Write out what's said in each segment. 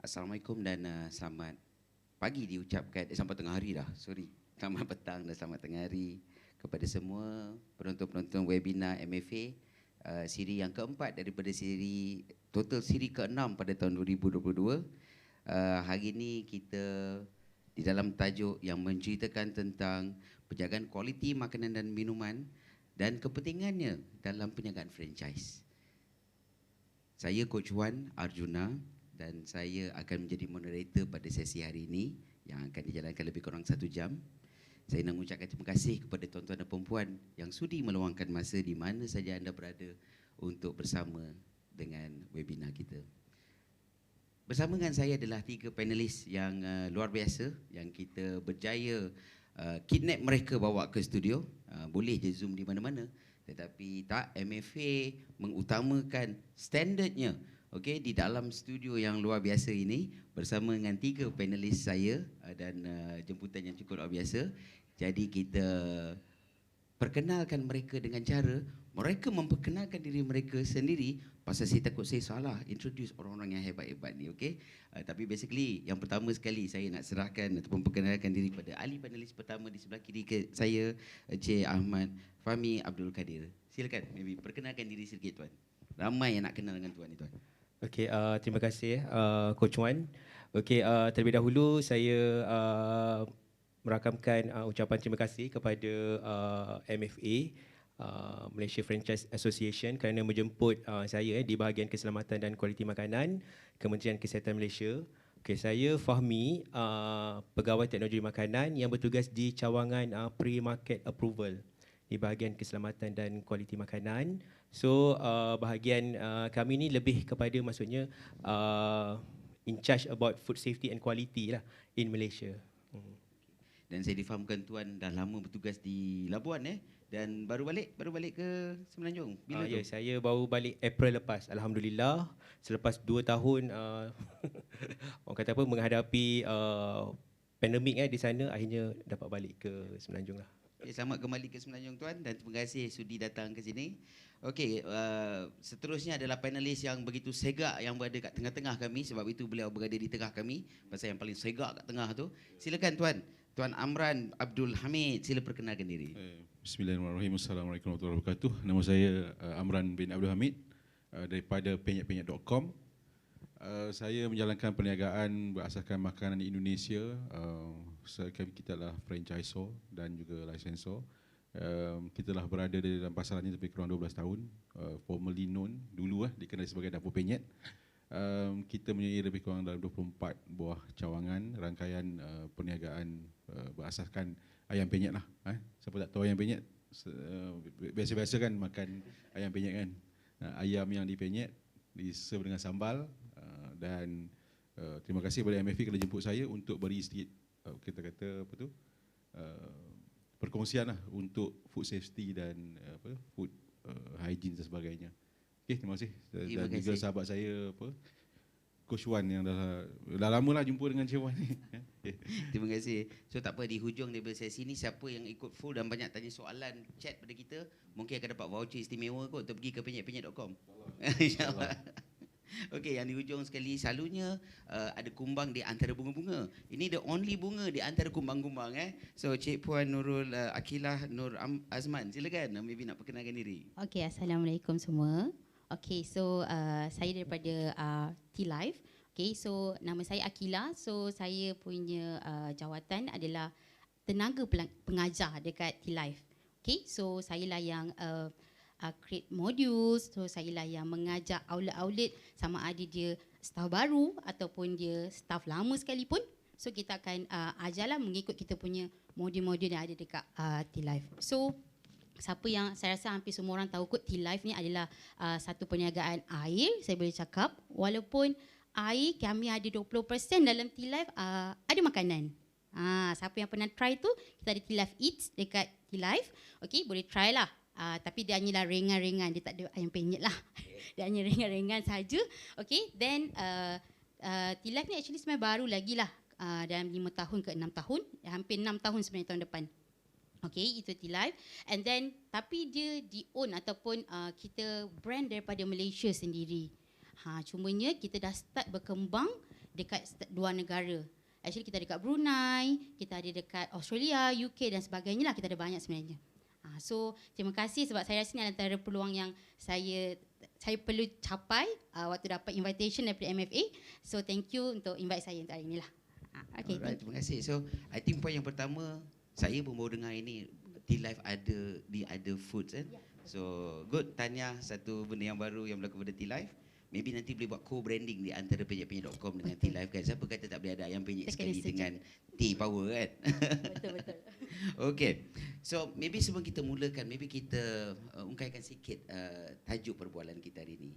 Assalamualaikum dan selamat pagi diucapkan, selamat tengah hari dah, sorry. Selamat petang dan selamat tengah hari kepada semua penonton-penonton webinar MFA siri yang keempat daripada total siri ke-6 pada tahun 2022. Hari ini kita di dalam tajuk yang menceritakan tentang penjagaan kualiti makanan dan minuman dan kepentingannya dalam penjagaan franchise. Saya Coach Wan Arjuna dan saya akan menjadi moderator pada sesi hari ini yang akan dijalankan lebih kurang 1 jam. Saya nak mengucapkan terima kasih kepada tuan-tuan dan puan-puan yang sudi meluangkan masa di mana saja anda berada untuk bersama dengan webinar kita. Bersama dengan saya adalah 3 panelis yang luar biasa yang kita berjaya kidnap mereka bawa ke studio. Boleh je Zoom di mana-mana, tetapi tak, MFA mengutamakan standardnya. Okey, di dalam studio yang luar biasa ini bersama dengan 3 panelis saya dan jemputan yang cukup luar biasa. Jadi kita perkenalkan mereka dengan cara mereka memperkenalkan diri mereka sendiri, pasal saya takut saya salah introduce orang-orang yang hebat-hebat ni. Okey, tapi basically yang pertama sekali saya nak serahkan ataupun perkenalkan diri kepada ahli panelis pertama di sebelah kiri saya, Encik Ahmad Fahmi Abdul Kadir. Silakan, maybe perkenalkan diri sedikit tuan. Ramai yang nak kenal dengan tuan ni tuan. Okey, terima kasih Coach Wan. Okey, terlebih dahulu saya merakamkan ucapan terima kasih kepada MFA, Malaysia Franchise Association, kerana menjemput saya di bahagian keselamatan dan kualiti makanan, Kementerian Kesihatan Malaysia. Okey, saya Fahmi, pegawai teknologi makanan yang bertugas di cawangan pre-market approval di bahagian keselamatan dan kualiti makanan. So bahagian kami ni lebih kepada maksudnya in charge about food safety and quality lah in Malaysia. Dan saya difahamkan tuan dah lama bertugas di Labuan dan baru balik ke Semenanjung. Bila tu? Ya, saya baru balik April lepas. Alhamdulillah, selepas 2 tahun orang kata apa, menghadapi pandemik di sana, akhirnya dapat balik ke Semenanjung lah. Okay, selamat kembali ke Semenanjung tuan dan terima kasih sudi datang ke sini. Okey, seterusnya adalah panelis yang begitu segak yang berada kat tengah-tengah kami, sebab itu beliau berada di tengah kami, pasal yang paling segak kat tengah tu. Silakan tuan, Tuan Amran Abdul Hamid, sila perkenalkan diri. Bismillahirrahmanirrahim. Assalamualaikum warahmatullahi wabarakatuh. Nama saya Amran bin Abdul Hamid daripada penyet-penyet.com. Saya menjalankan perniagaan berasaskan makanan di Indonesia. Kita adalah franchisor dan juga licensor. Kita telah berada di dalam pasaran ini lebih kurang 12 tahun. Formerly known dulu dikenali sebagai Dapur Penyet. Kita mempunyai lebih kurang dalam 24 buah cawangan, rangkaian perniagaan berasaskan ayam penyet lah. Siapa tak tahu ayam penyet, biasa-biasa kan makan ayam penyet kan. Ayam yang dipenyet, diserve dengan sambal. Dan terima kasih kepada MFA kerana jemput saya untuk beri sedikit kita kata apa tu perkongsian lah untuk food safety dan food hygiene dan sebagainya. Okey, terima kasih. Dan juga sahabat saya Coach Wan yang dah lama lah jumpa dengan Cik Wan ni. Terima kasih. So tak apa, di hujung daripada sesi ni siapa yang ikut full dan banyak tanya soalan chat pada kita, mungkin akan dapat voucher istimewa kot untuk pergi ke penyet-penyet.com. InsyaAllah. Okey, yang di hujung sekali selalunya ada kumbang di antara bunga-bunga. Ini the only bunga di antara kumbang-kumbang. So Cik Puan Nurul Akilah Nur Azman, silakan maybe nak perkenalkan diri. Okey, Assalamualaikum semua. Okey, so saya daripada T-Life. Okey, so nama saya Akilah. So saya punya jawatan adalah tenaga pengajar dekat T-Life. Okey, so saya lah yang create modules, so saya lah yang mengajak outlet-outlet sama ada dia staff baru ataupun dia staff lama sekalipun. So kita akan ajarlah mengikut kita punya modul-modul yang ada dekat T-Life. So siapa yang saya rasa hampir semua orang tahu kot, T-Life ni adalah satu perniagaan air, saya boleh cakap. Walaupun air kami ada 20% dalam T-Life, ada makanan. Siapa yang pernah try tu, kita ada T-Life Eats dekat T-Life. Okey, boleh try lah. Tapi dia hanyalah ringan-ringan, dia tak ada ayam penyet lah. Dia hanya ringan-ringan saja. Okay, then T-Life ni actually sebenarnya baru lagi lah. Dalam 5 tahun ke 6 tahun, hampir 6 tahun sebenarnya tahun depan. Okay, itu T-Life. And then, tapi dia di-own ataupun kita brand daripada Malaysia sendiri. Cumanya kita dah start berkembang dekat dua negara. Actually kita dekat Brunei, kita ada dekat Australia, UK dan sebagainya lah, kita ada banyak sebenarnya. So terima kasih sebab saya rasa ini antara peluang yang saya perlu capai waktu dapat invitation daripada MFA. So thank you untuk invite saya untuk hari inilah. Okay, Alright, terima kasih. So I think point yang pertama, saya pun baru dengar ini T-Life ada foods kan. So good, tanya satu benda yang baru yang berlaku pada T-Life. Maybe nanti boleh buat co-branding di antara penyet.com dengan T-Life kan. Siapa kata tak boleh ada ayam penyet sekali dengan T-Power kan. Betul. Okay, so maybe sebelum kita mulakan, maybe kita ungkaikan sikit tajuk perbualan kita hari ini.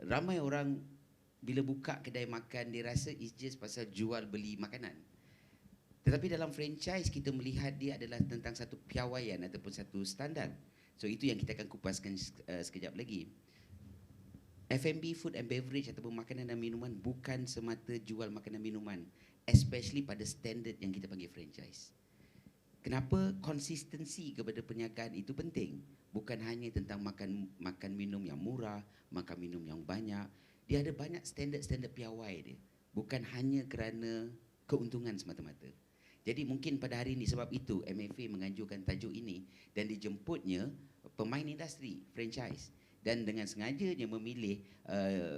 Ramai orang bila buka kedai makan, dia rasa it's just pasal jual beli makanan. Tetapi dalam franchise kita melihat dia adalah tentang satu piawaian ataupun satu standard. So itu yang kita akan kupaskan sekejap lagi. F&B, food and beverage ataupun makanan dan minuman bukan semata jual makanan minuman, especially pada standard yang kita panggil franchise. Kenapa konsistensi kepada perniagaan itu penting? Bukan hanya tentang makan minum yang murah, makan minum yang banyak. Dia ada banyak standard piawai dia. Bukan hanya kerana keuntungan semata-mata. Jadi mungkin pada hari ini sebab itu MFA menganjurkan tajuk ini dan dijemputnya pemain industri franchise. Dan dengan sengajanya memilih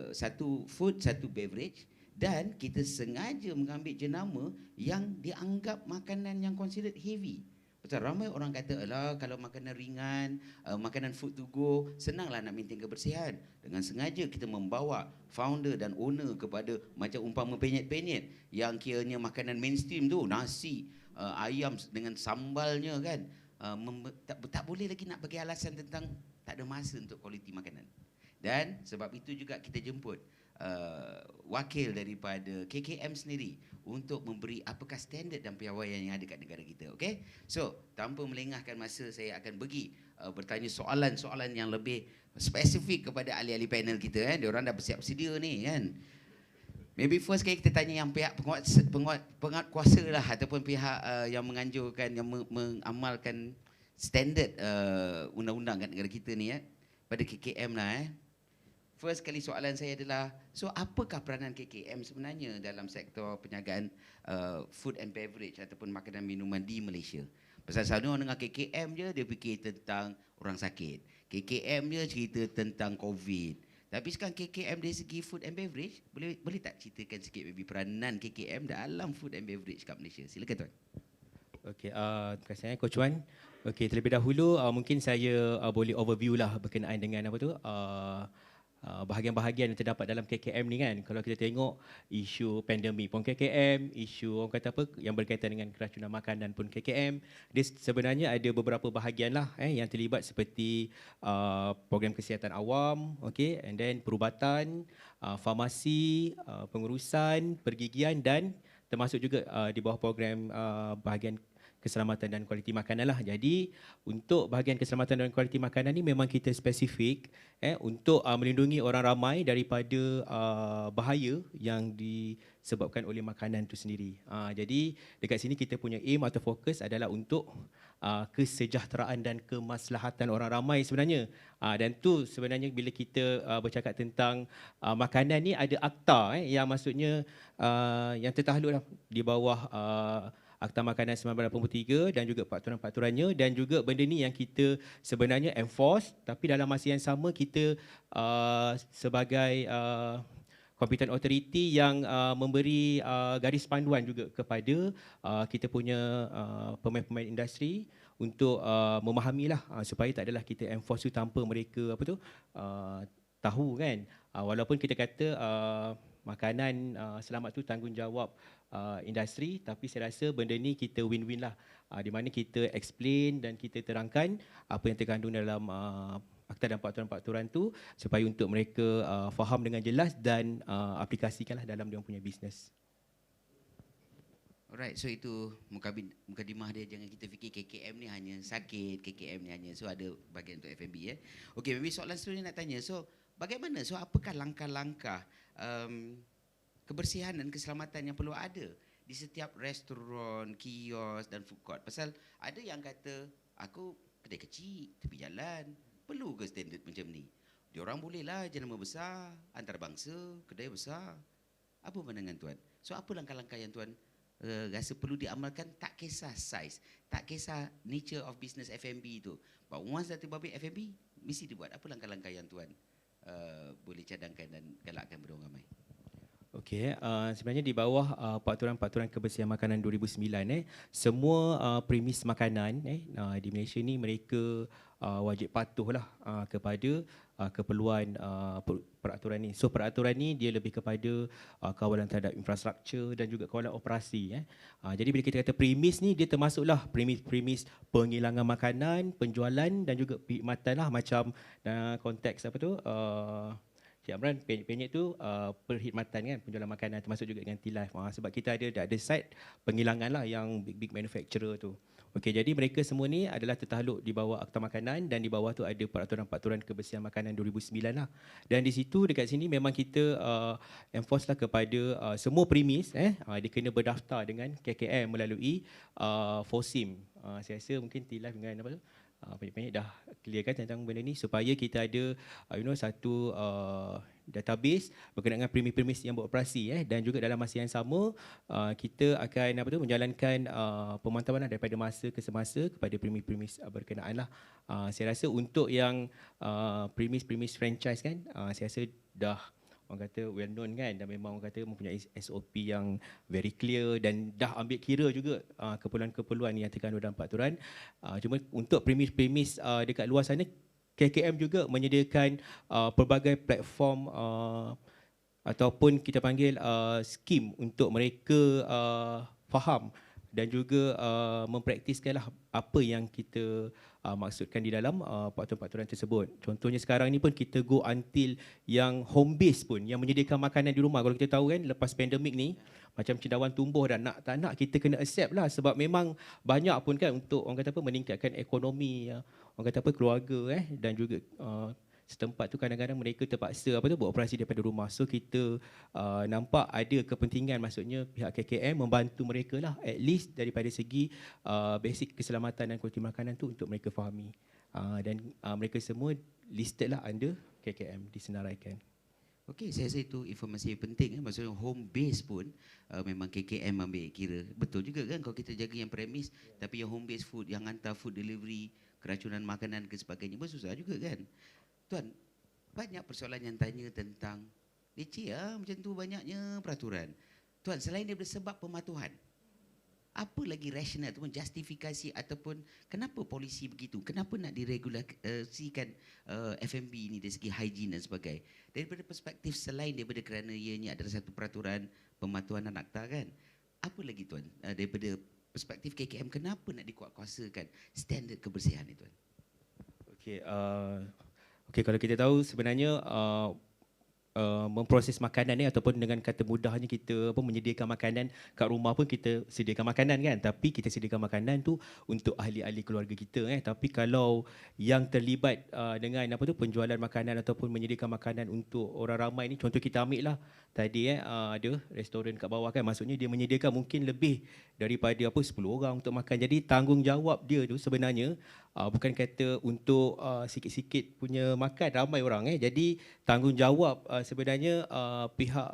satu food, satu beverage dan kita sengaja mengambil jenama yang dianggap makanan yang considered heavy. Pasal ramai orang kata, alah kalau makanan ringan, makanan food to go, senanglah nak maintain kebersihan. Dengan sengaja kita membawa founder dan owner kepada macam umpama penyet-penyet yang kiranya makanan mainstream tu, nasi, ayam dengan sambalnya kan. Tak boleh lagi nak bagi alasan tentang tak ada masa untuk kualiti makanan. Dan sebab itu juga kita jemput wakil daripada KKM sendiri untuk memberi apakah standard dan piawaian yang ada kat negara kita. Okay? So, tanpa melengahkan masa, saya akan pergi bertanya soalan-soalan yang lebih spesifik kepada ahli-ahli panel kita. Diorang dah bersiap sedia ni kan. Maybe first kali kita tanya yang pihak penguatkuasa lah ataupun pihak yang menganjurkan, yang mengamalkan standard undang-undang kat negara kita ni pada KKM lah. First kali soalan saya adalah, so apakah peranan KKM sebenarnya dalam sektor perniagaan food and beverage ataupun makanan minuman di Malaysia? Pasal selalu orang dengar KKM je, dia fikir tentang orang sakit. KKM je cerita tentang COVID. Tapi sekarang KKM dari segi food and beverage, boleh tak ceritakan sikit maybe peranan KKM dalam food and beverage kat Malaysia? Silakan tuan. Okey, terima kasih Coach Wan. Okey, terlebih dahulu mungkin saya boleh overview lah berkenaan dengan apa tu bahagian-bahagian yang terdapat dalam KKM ni kan. Kalau kita tengok isu pandemik pun KKM, isu orang kata apa yang berkaitan dengan keracunan makanan pun KKM. Dia sebenarnya ada beberapa bahagian lah yang terlibat seperti program kesihatan awam, okay, and then perubatan, farmasi, pengurusan, pergigian dan termasuk juga di bawah program bahagian keselamatan dan kualiti makanan lah. Jadi untuk bahagian keselamatan dan kualiti makanan ni memang kita spesifik untuk melindungi orang ramai daripada bahaya yang disebabkan oleh makanan tu sendiri. Jadi dekat sini kita punya aim atau fokus adalah untuk kesejahteraan dan kemaslahatan orang ramai sebenarnya. Dan tu sebenarnya bila kita bercakap tentang makanan ni ada akta yang maksudnya yang tertakluk di bawah Akta Makanan 1983 dan juga peraturan-peraturannya, dan juga benda ni yang kita sebenarnya enforce, tapi dalam masa yang sama kita sebagai competent authority yang memberi garis panduan juga kepada kita punya pemain-pemain industri untuk memahamilah supaya tak adalah kita enforce tu tanpa mereka apa tu tahu kan. Walaupun kita kata makanan selamat tu tanggungjawab industri, tapi saya rasa benda ni kita win-win lah, di mana kita explain dan kita terangkan apa yang terkandung dalam akta dan peraturan-peraturan tu supaya untuk mereka faham dengan jelas dan aplikasikanlah dalam dia punya bisnes. Alright, so itu mukadimah dia. Jangan kita fikir KKM ni hanya sakit, KKM ni hanya, so ada bahagian untuk F&B. Okey, maybe soalan seterusnya nak tanya, so bagaimana, so apakah langkah-langkah kebersihan dan keselamatan yang perlu ada di setiap restoran, kios dan food court? Pasal ada yang kata, aku kedai kecil, tepi jalan, perlu ke standard macam ni? Diorang bolehlah jenama besar, antarabangsa, kedai besar. Apa pandangan tuan? So apa langkah-langkah yang tuan rasa perlu diamalkan, tak kisah size, tak kisah nature of business F&B itu. But once dah terbabit F&B, mesti dibuat. Apa langkah-langkah yang tuan boleh cadangkan dan galakkan pada orang ramai? Okey, sebenarnya di bawah Peraturan Kebersihan Makanan 2009 semua premis makanan di Malaysia ni mereka wajib patuhlah kepada keperluan peraturan ni. So peraturan ni dia lebih kepada kawalan terhadap infrastruktur dan juga kawalan operasi. Jadi bila kita kata premis ni dia termasuklah premis penghilangan makanan, penjualan dan juga perkhidmatan lah, macam konteks apa tu Cik Amran, penyek tu perkhidmatan kan, penjualan makanan, termasuk juga dengan T-Life. Sebab kita ada site penghilangan lah yang big manufacturer tu. Okey, jadi mereka semua ni adalah tertakluk di bawah Akta Makanan dan di bawah tu ada Peraturan Kebersihan Makanan 2009 lah. Dan di situ dekat sini memang kita enforce lah kepada semua premis dia kena berdaftar dengan KKM melalui FOSIM. Saya rasa mungkin T-Life dengan apa tu? Banyak-banyak dah clear kan tentang benda ni supaya kita ada satu database berkenaan dengan premis-premis yang beroperasi dan juga dalam masa yang sama kita akan menjalankan pemantauan daripada masa ke semasa kepada premis-premis berkenaan lah. Saya rasa untuk yang premis-premis franchise kan saya rasa dah orang kata well known kan, dan memang orang kata mempunyai SOP yang very clear dan dah ambil kira juga keperluan-keperluan yang terkandung dalam peraturan. Cuma untuk premis-premis dekat luar sana, KKM juga menyediakan pelbagai platform ataupun kita panggil skim untuk mereka faham dan juga mempraktiskanlah apa yang kita maksudkan di dalam peraturan-peraturan tersebut. Contohnya sekarang ni pun kita go until yang home base pun, yang menyediakan makanan di rumah. Kalau kita tahu kan lepas pandemik ni macam cendawan tumbuh dan nak tak nak kita kena accept lah, sebab memang banyak pun kan untuk orang kata apa meningkatkan ekonomi orang kata apa keluarga dan juga setempat tu kadang-kadang mereka terpaksa beroperasi daripada rumah. So kita nampak ada kepentingan, maksudnya pihak KKM membantu mereka lah at least daripada segi basic keselamatan dan kualiti makanan tu untuk mereka fahami. Dan mereka semua listed lah under KKM, disenaraikan. Okey, saya rasa itu informasi yang penting. Maksudnya home base pun memang KKM ambil kira. Betul juga kan kalau kita jaga yang premis, tapi yang home base food, yang hantar food delivery, keracunan makanan ke sebagainya pun susah juga kan. Tuan, banyak persoalan yang tanya tentang leceh macam tu banyaknya peraturan. Tuan, selain daripada sebab pematuhan, apa lagi rasional ataupun justifikasi ataupun kenapa polisi begitu? Kenapa nak diregulasikan F&B ni dari segi hygiene dan sebagainya? Daripada perspektif selain daripada kerana ianya adalah satu peraturan pematuhan dan akta kan? Apa lagi tuan, daripada perspektif KKM, kenapa nak dikuatkuasakan standard kebersihan ni tuan? Okey, kalau kita tahu sebenarnya memproses makanan ni ataupun dengan kata mudahnya kita menyediakan makanan kat rumah pun kita sediakan makanan kan, tapi kita sediakan makanan tu untuk ahli-ahli keluarga kita tapi kalau yang terlibat dengan penjualan makanan ataupun menyediakan makanan untuk orang ramai ni, contoh kita ambil lah tadi ada restoran kat bawah kan, maksudnya dia menyediakan mungkin lebih daripada 10 orang untuk makan. Jadi tanggungjawab dia tu sebenarnya bukan kata untuk sikit-sikit punya makan ramai orang jadi tanggungjawab sebenarnya pihak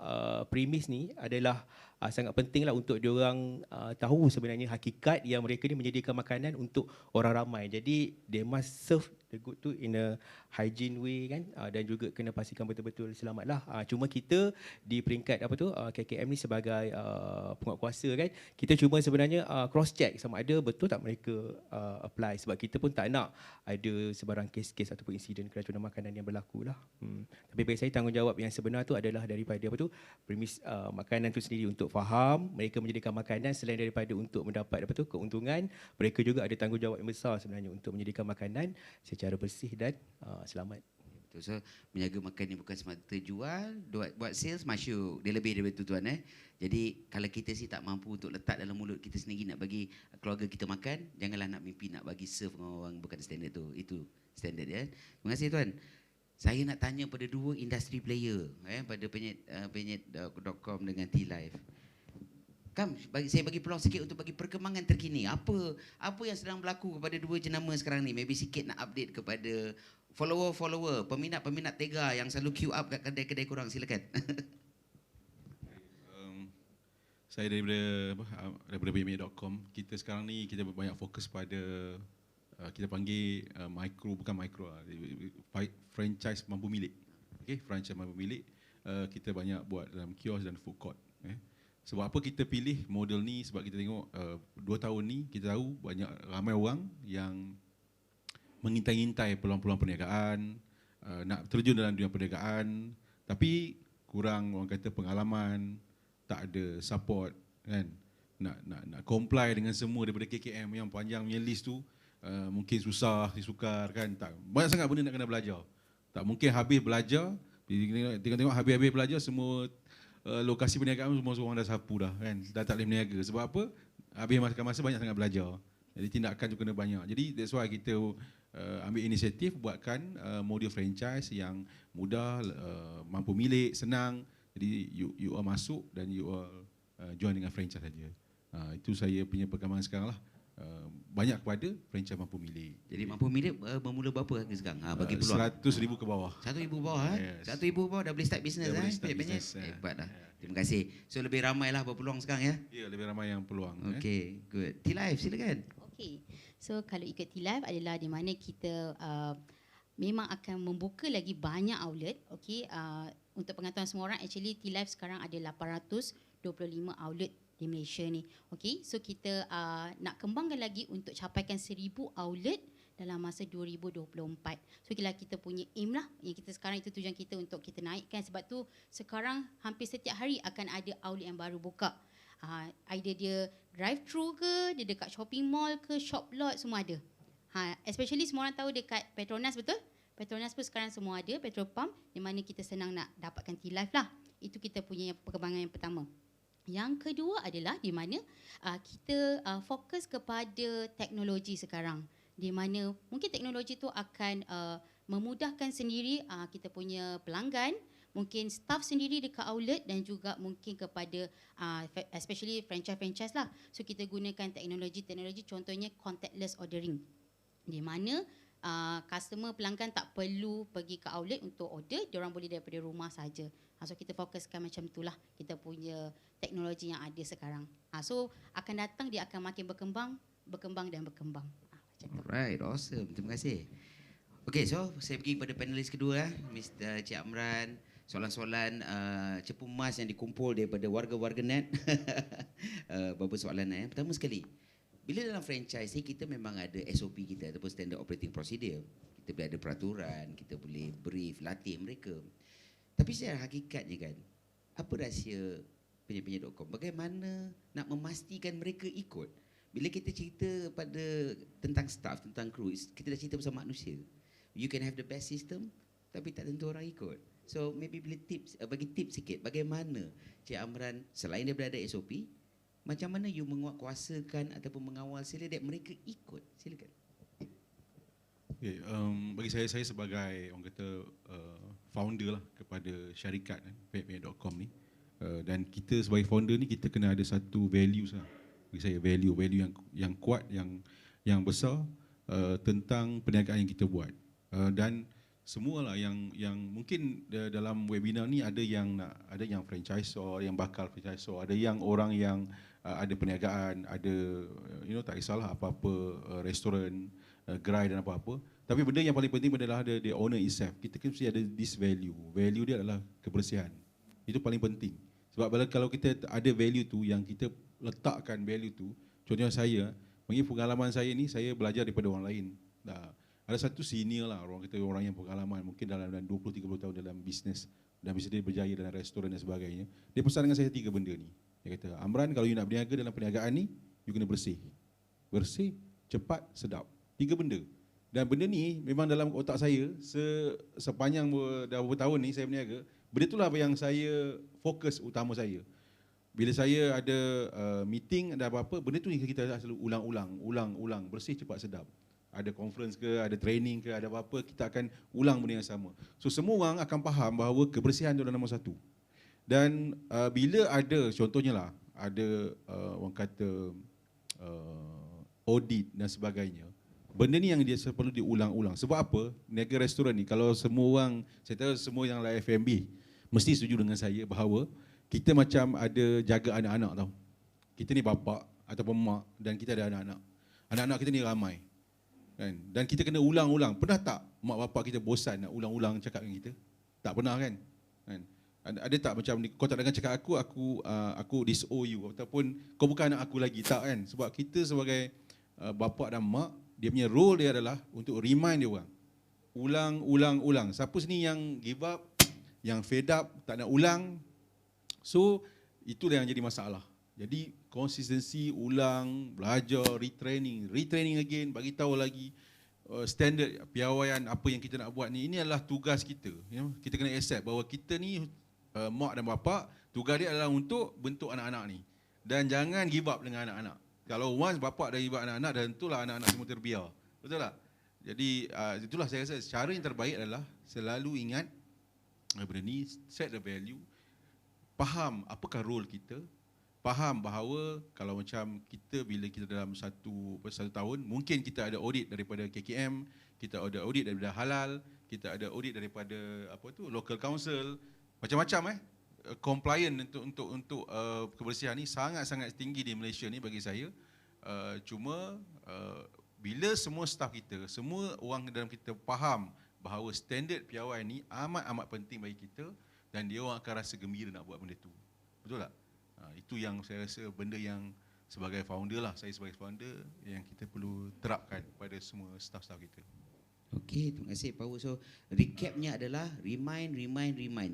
premis ni adalah sangat pentinglah untuk diorang tahu sebenarnya hakikat yang mereka ni menyediakan makanan untuk orang ramai. Jadi they must serve the good tu in a hygiene way kan, dan juga kena pastikan betul-betul selamatlah. Cuma kita di peringkat KKM ni sebagai penguatkuasa kan, kita cuma sebenarnya cross check sama ada betul tak mereka apply, sebab kita pun tak nak ada sebarang kes-kes ataupun insiden keracunan makanan yang berlaku lah. Tapi bagi saya tanggungjawab yang sebenar tu adalah daripada premis makanan tu sendiri untuk faham mereka menyediakan makanan, selain daripada untuk mendapat keuntungan, mereka juga ada tanggungjawab yang besar sebenarnya untuk menyediakan makanan secara bersih dan selamat. Betul. So menjaga makan ni bukan semata jual, buat sales masyuk. Dia lebih daripada tu tuan Jadi kalau kita tak mampu untuk letak dalam mulut kita sendiri nak bagi keluarga kita makan, janganlah nak mimpi nak bagi serve dengan orang bukan standard tu. Itu standard Terima kasih tuan. Saya nak tanya pada dua industri player pada penyet.com dengan T-Life. Saya bagi peluang sikit untuk bagi perkembangan terkini. Apa yang sedang berlaku kepada dua jenama sekarang ni? Maybe sikit nak update kepada follower, peminat-peminat Tega yang selalu queue up kat kedai-kedai korang. Silakan. Saya daripada payment.com. Kita sekarang ni kita banyak fokus pada kita panggil franchise mampu milik. Okey, franchise mampu milik. Kita banyak buat dalam kios dan food court. Sebab apa kita pilih model ni? Sebab kita tengok 2 tahun ni kita tahu ramai orang yang mengintai-intai peluang-peluang perniagaan, nak terjun dalam dunia perniagaan, tapi kurang orang kata pengalaman, tak ada support kan, nak comply dengan semua daripada KKM yang panjang punya list tu, mungkin susah, disukar kan, tak banyak sangat benda nak kena belajar. Tak mungkin habis belajar, tengok habis belajar semua lokasi perniagaan semua orang dah sapu dah kan, dah tak boleh berniaga. Sebab apa? Habis masa banyak sangat belajar. Jadi tindakan tu kena banyak. Jadi that's why kita ambil inisiatif buatkan model franchise yang mudah, mampu milik, senang. Jadi you all masuk dan you all join dengan franchise saja. Itu saya punya perkembangan sekarang lah. Banyak kepada franchise mampu milik. Jadi mampu milik bermula berapa harga sekarang? Bagi peluang 100,000 ke bawah. 100,000 bawah. Yes. 100,000 bawah dah boleh start bisnes Dah boleh start business, Hebat dah. Terima kasih. So lebih ramai lah berpeluang sekarang ya. Ya, lebih ramai yang peluang. Okay, good. T-Live silakan. Okay, so kalau ikut T-Live adalah di mana kita memang akan membuka lagi banyak outlet. Okay, untuk pengetahuan semua orang, actually T-Live sekarang ada 825 outlet di Malaysia ni. Okay, so kita nak kembangkan lagi untuk capaikan 1,000 outlet dalam masa 2024. So kita punya aim lah, yang kita sekarang itu tujuan kita untuk kita naikkan. Sebab tu sekarang hampir setiap hari akan ada outlet yang baru buka. Either dia drive-thru ke, dia dekat shopping mall ke, shop lot, semua ada. Especially semua orang tahu dekat Petronas, betul? Petronas pun sekarang semua ada, petrol pump, di mana kita senang nak dapatkan T-Live lah. Itu kita punya perkembangan yang pertama. Yang kedua adalah di mana kita fokus kepada teknologi sekarang. Di mana mungkin teknologi tu akan memudahkan sendiri kita punya pelanggan, mungkin staff sendiri dekat outlet dan juga mungkin kepada especially franchise lah. So kita gunakan teknologi contohnya contactless ordering. Di mana customer pelanggan tak perlu pergi ke outlet untuk order, diorang boleh daripada rumah saja. So kita fokuskan macam itulah kita punya teknologi yang ada sekarang. So akan datang dia akan makin berkembang dan berkembang. Alright, awesome. Terima kasih. Okay, so saya pergi pada panelis kedua, Mr. Cik Amran. Soalan-soalan cepu emas yang dikumpul daripada warga-warga net. Beberapa soalan. Pertama sekali, bila dalam franchise ni kita memang ada SOP kita ataupun standard operating procedure. Kita boleh ada peraturan, kita boleh brief, latih mereka. Tapi secara hakikatnya kan, apa rahsia penyet-penyet.com? Bagaimana nak memastikan mereka ikut? Bila kita cerita tentang staff, tentang kru, kita dah cerita pasal manusia. You can have the best system, tapi tak tentu orang ikut. So maybe bagi tips sikit, bagaimana Cik Amran selain daripada ada SOP, macam mana you menguatkuasakan ataupun mengawal sila that mereka ikut? Silakan. Okay, bagi saya sebagai orang kata founder lah kepada syarikat payment.com ni, dan kita sebagai founder ni kita kena ada satu values lah. Bagi saya value yang kuat, yang besar tentang perniagaan yang kita buat. Dan semualah yang mungkin dalam webinar ni ada yang franchisor, yang bakal franchisor, ada yang orang yang ada perniagaan, ada tak kisahlah apa-apa restoran, gerai dan apa-apa. Tapi benda yang paling penting adalah the owner itself. Kita mesti ada this value. Value dia adalah kebersihan. Itu paling penting. Sebab kalau kita ada value tu, yang kita letakkan value tu, contohnya saya, mengenai pengalaman saya ni, saya belajar daripada orang lain. Ada satu senior lah, orang yang pengalaman, mungkin dalam 20-30 tahun dalam bisnes, dan bisnes dia berjaya dalam restoran dan sebagainya. Dia pesan dengan saya 3 benda ni. Dia kata, Amran, kalau you nak berniaga dalam perniagaan ni, you kena bersih. Bersih, cepat, sedap. 3 benda. Dan benda ni memang dalam otak saya sepanjang dah beberapa tahun ni saya berniaga. Benda itulah yang saya fokus utama saya. Bila saya ada meeting, ada apa-apa, benda tu kita selalu ulang, bersih, cepat, sedap. Ada conference ke, ada training ke, ada apa-apa, kita akan ulang benda yang sama. So semua orang akan faham bahawa kebersihan itu adalah nombor 1. Dan bila ada, contohnya lah, ada orang kata audit dan sebagainya, benda ni yang dia perlu diulang-ulang. Sebab apa? Niaga restoran ni, kalau semua orang, saya tahu semua yang lah F&B mesti setuju dengan saya bahawa kita macam ada jaga anak-anak tau. Kita ni bapa ataupun mak dan kita ada anak-anak. Anak-anak kita ni ramai. Kan? Dan kita kena ulang-ulang. Pernah tak mak bapak kita bosan nak ulang-ulang cakap dengan kita? Tak pernah kan? Ada tak macam ni, kau tak dengar cakap aku disown you ataupun kau bukan anak aku lagi, tak kan? Sebab kita sebagai bapa dan mak, dia punya role dia adalah untuk remind dia orang. Ulang. Siapa sini yang give up, yang fed up, tak nak ulang, so itulah yang jadi masalah. Jadi konsistensi, ulang, belajar, retraining again, bagi tahu lagi standard piawaian apa yang kita nak buat ni. Ini adalah tugas kita. Kita kena accept bahawa kita ni mak dan bapa, tugas dia adalah untuk bentuk anak-anak ni. Dan jangan give up dengan anak-anak. Kalau once bapa dah give up anak-anak, dan tentulah anak-anak semua terbiar. Betul tak? Jadi itulah saya rasa cara yang terbaik adalah selalu ingat benda ni, set the value, faham apakah role kita, faham bahawa kalau macam kita bila kita dalam satu tahun, mungkin kita ada audit daripada KKM, kita ada audit daripada halal, kita ada audit daripada local council, macam-macam compliant untuk kebersihan ni sangat-sangat tinggi di Malaysia ni bagi saya. Cuma bila semua staff kita, semua orang dalam kita faham bahawa standard piawai ni amat-amat penting bagi kita, dan dia orang akan rasa gembira nak buat benda tu. Betul tak? Itu yang saya rasa benda yang sebagai founder lah, saya sebagai founder yang kita perlu terapkan pada semua staff-staff kita. Okey, terima kasih Pak Wu. So recapnya adalah remind,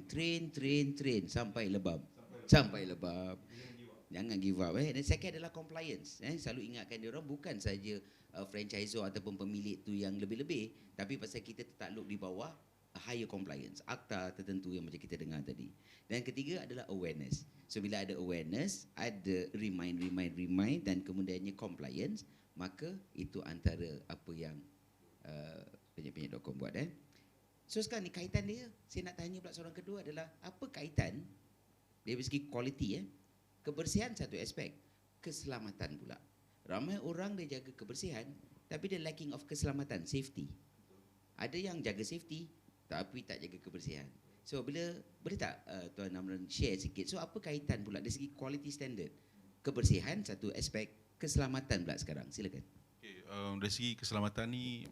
train sampai lebam. Jangan give up. Dan second adalah compliance. Selalu ingatkan dia orang bukan saja franchisor ataupun pemilik tu yang lebih-lebih, tapi pasal kita tertakluk di bawah higher compliance, akta tertentu yang macam kita dengar tadi. Dan ketiga adalah awareness. So bila ada awareness, ada remind dan kemudiannya compliance, maka itu antara apa yang penyet-penyet.com buat. So sekarang ni kaitan dia, saya nak tanya pula soalan kedua adalah apa kaitan dari segi quality kebersihan satu aspek, keselamatan pula. Ramai orang dia jaga kebersihan tapi dia lacking of keselamatan, safety. Ada yang jaga safety tapi tak jaga kebersihan. So boleh tak Tuan Amran share sikit, so apa kaitan pula dari segi quality standard, kebersihan satu aspek, keselamatan pula sekarang, silakan. Okay, dari segi keselamatan ni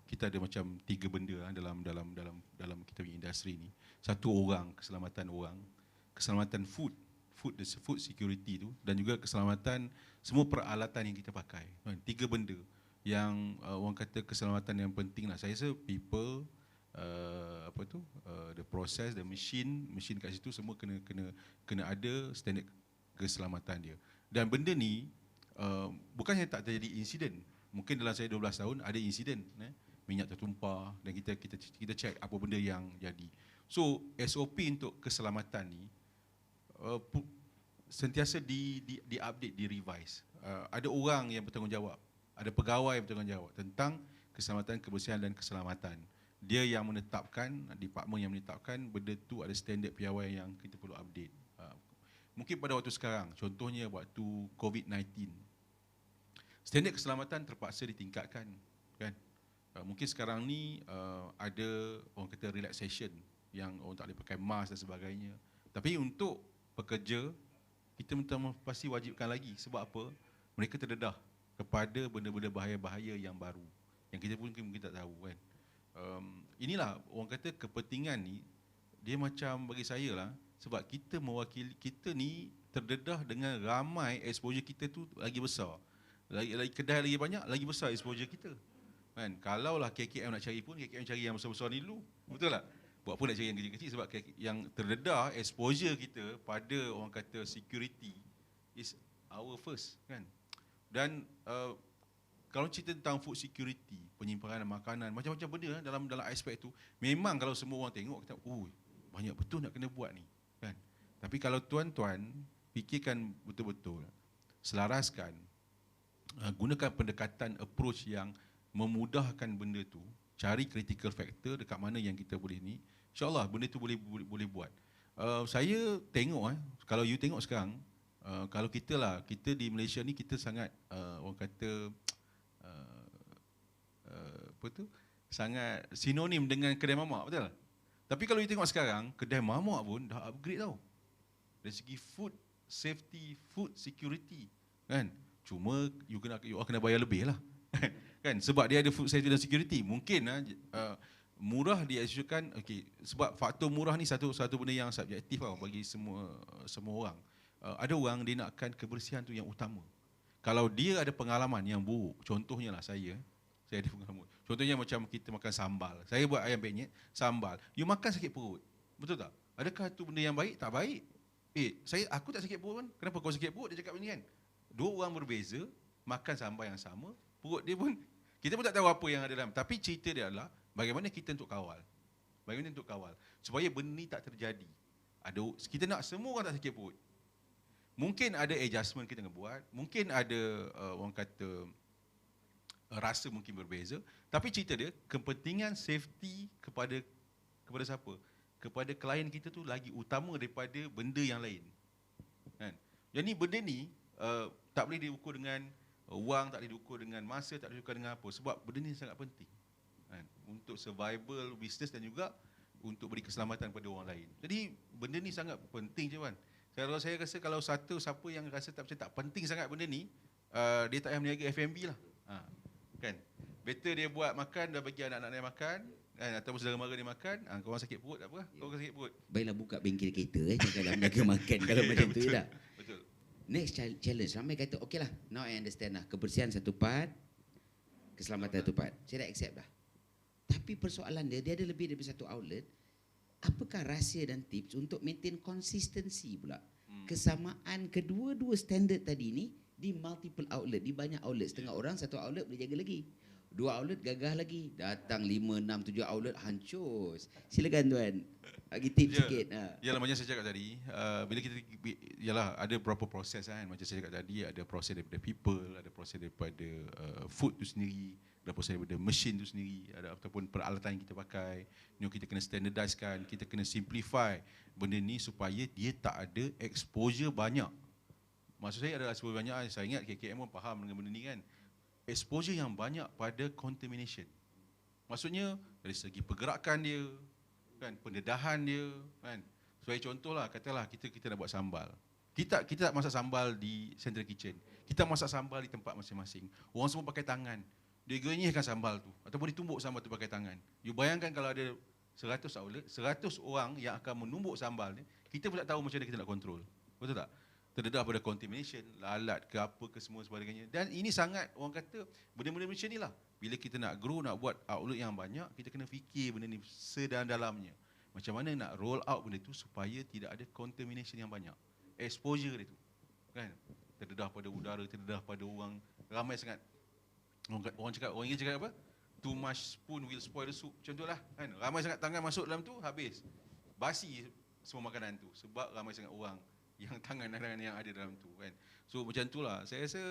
kita ada macam 3 benda dalam kita punya industri ni. Satu keselamatan orang, keselamatan food security tu, dan juga keselamatan semua peralatan yang kita pakai. 3 benda yang orang kata keselamatan yang penting lah. Saya rasa people, the process, the machine kat situ semua kena ada standard keselamatan dia. Dan benda ni bukannya tak terjadi insiden. Mungkin dalam saya 12 tahun ada insiden, minyak tertumpah, dan kita check apa benda yang jadi. So SOP untuk keselamatan ni sentiasa di-update, di-revise. Ada orang yang bertanggungjawab, ada pegawai yang bertanggungjawab tentang keselamatan, kebersihan dan keselamatan. Dia yang menetapkan, department yang menetapkan benda tu ada standard piawai yang kita perlu update. Mungkin pada waktu sekarang, contohnya waktu COVID-19, standard keselamatan terpaksa ditingkatkan, kan? Mungkin sekarang ni ada orang kata relaxation yang orang tak boleh pakai mask dan sebagainya. Tapi untuk pekerja, kita pasti wajibkan lagi. Sebab apa? Mereka terdedah kepada benda-benda bahaya-bahaya yang baru yang kita pun mungkin tak tahu, kan? Inilah orang kata kepentingan ni, dia macam bagi saya lah, sebab kita mewakili, kita ni terdedah dengan ramai, exposure kita tu lagi besar. Lagi kedai lagi banyak, lagi besar exposure kita, kan? Kalaulah KKM nak cari pun, KKM cari yang besar-besar ni dulu. Betul tak? Buat pun nak cari yang kecil-kecil, sebab yang terdedah exposure kita pada orang kata security is our first, kan? Dan kalau cerita tentang food security, penyimpanan makanan, macam-macam benda dalam aspek tu, memang kalau semua orang tengok, kita banyak betul nak kena buat ni, kan? Tapi kalau tuan-tuan fikirkan betul-betul, selaraskan, gunakan pendekatan approach yang memudahkan benda tu, cari critical factor dekat mana yang kita boleh ni, insyaAllah benda tu boleh buat. Saya tengok, kalau you tengok sekarang, kalau kita di Malaysia ni, kita sangat orang kata sangat sinonim dengan kedai mamak, betul? Tapi kalau you tengok sekarang, kedai mamak pun dah upgrade tau. Dari segi food safety food security, kan? Cuma you kena bayar lebih lah. Kan, sebab dia ada food safety dan security. Mungkin murah diasukan, okey, sebab faktor murah ni satu benda yang subjektif bagi semua orang. Ada orang dia nakkan kebersihan tu yang utama. Kalau dia ada pengalaman yang buruk, contohnya lah saya ada pengalaman. Contohnya macam kita makan sambal. Saya buat ayam penyet, sambal. You makan sakit perut. Betul tak? Adakah tu benda yang baik? Tak baik. Aku tak sakit perut pun. Kenapa kau sakit perut? Dia cakap macam ni kan. Dua orang berbeza, makan sambal yang sama, perut dia pun, kita pun tak tahu apa yang ada dalam. Tapi cerita dia adalah, bagaimana kita untuk kawal. Bagaimana untuk kawal. Supaya benda ni tak terjadi. Kita nak semua orang tak sakit perut. Mungkin ada adjustment kita kena buat. Mungkin ada orang kata rasa mungkin berbeza. Tapi cerita dia, kepentingan safety kepada siapa? Kepada klien kita tu lagi utama daripada benda yang lain. Kan? Jadi benda ni tak boleh diukur dengan wang, tak boleh diukur dengan masa, tak boleh diukur dengan apa. Sebab benda ni sangat penting. Kan? Untuk survival business dan juga untuk beri keselamatan pada orang lain. Jadi benda ni sangat penting je kan. Kalau saya rasa kalau siapa yang rasa tak penting sangat benda ni, dia tak payah meniaga F&B lah. Kan? Better dia buat makan, dah bagi anak-anak dia makan, kan? Ataupun saudara mara dia makan, kau orang sakit perut tak apa, kau orang sakit perut. Baiklah buka bengkel kereta janganlah meniaga makan kalau macam tu tak. Betul. Next challenge, ramai kata okey lah, now I understand lah, kebersihan satu part, keselamatan satu part. Saya dah accept dah. Tapi persoalan dia ada lebih daripada satu outlet. Apakah rahsia dan tips untuk maintain konsistensi pula? Kesamaan kedua-dua standard tadi ni di multiple outlet, di banyak outlet. Setengah orang satu outlet boleh jaga lagi. Dua outlet gagah lagi. Datang 5, 6, 7 outlet hancur. Silakan tuan. Bagi tips sikit. Yalah, macam saya cakap tadi, bila kita ada berapa proses kan. Macam saya cakap tadi, ada proses daripada people, ada proses daripada food tu sendiri, ada proses daripada mesin tu sendiri, ada ataupun peralatan yang kita pakai. Kita kena standardizekan, kita kena simplify benda ni supaya dia tak ada exposure banyak. Maksud saya adalah exposure banyak, saya ingat KKM pun faham dengan benda ni kan. Exposure yang banyak pada contamination. Maksudnya dari segi pergerakan dia, kan, pendedahan dia, kan. Sebagai contohlah, katalah kita nak buat sambal. Kita tak masak sambal di central kitchen. Kita masak sambal di tempat masing-masing. Orang semua pakai tangan. Dia genyihkan sambal tu ataupun ditumbuk sambal tu pakai tangan. You bayangkan kalau ada 100 outlet, 100 orang yang akan menumbuk sambal ni, kita pun tak tahu macam mana kita nak kontrol. Betul tak? Terdedah pada contamination, lalat ke apa ke semua sebagainya. Dan ini sangat, orang kata, benda-benda macam ni lah. Bila kita nak grow, nak buat outlet yang banyak, kita kena fikir benda ni sedalam-dalamnya. Macam mana nak roll out benda tu supaya tidak ada contamination yang banyak. Exposure dia tu. Kan? Terdedah pada udara, terdedah pada orang. Ramai sangat. Orang Inggeris cakap apa? Too much spoon will spoil the soup. Macam tu lah. Kan? Ramai sangat tangan masuk dalam tu, habis. Basi semua makanan tu. Sebab ramai sangat orang yang tangan-tangan yang ada dalam tu kan. So macam itulah. Saya rasa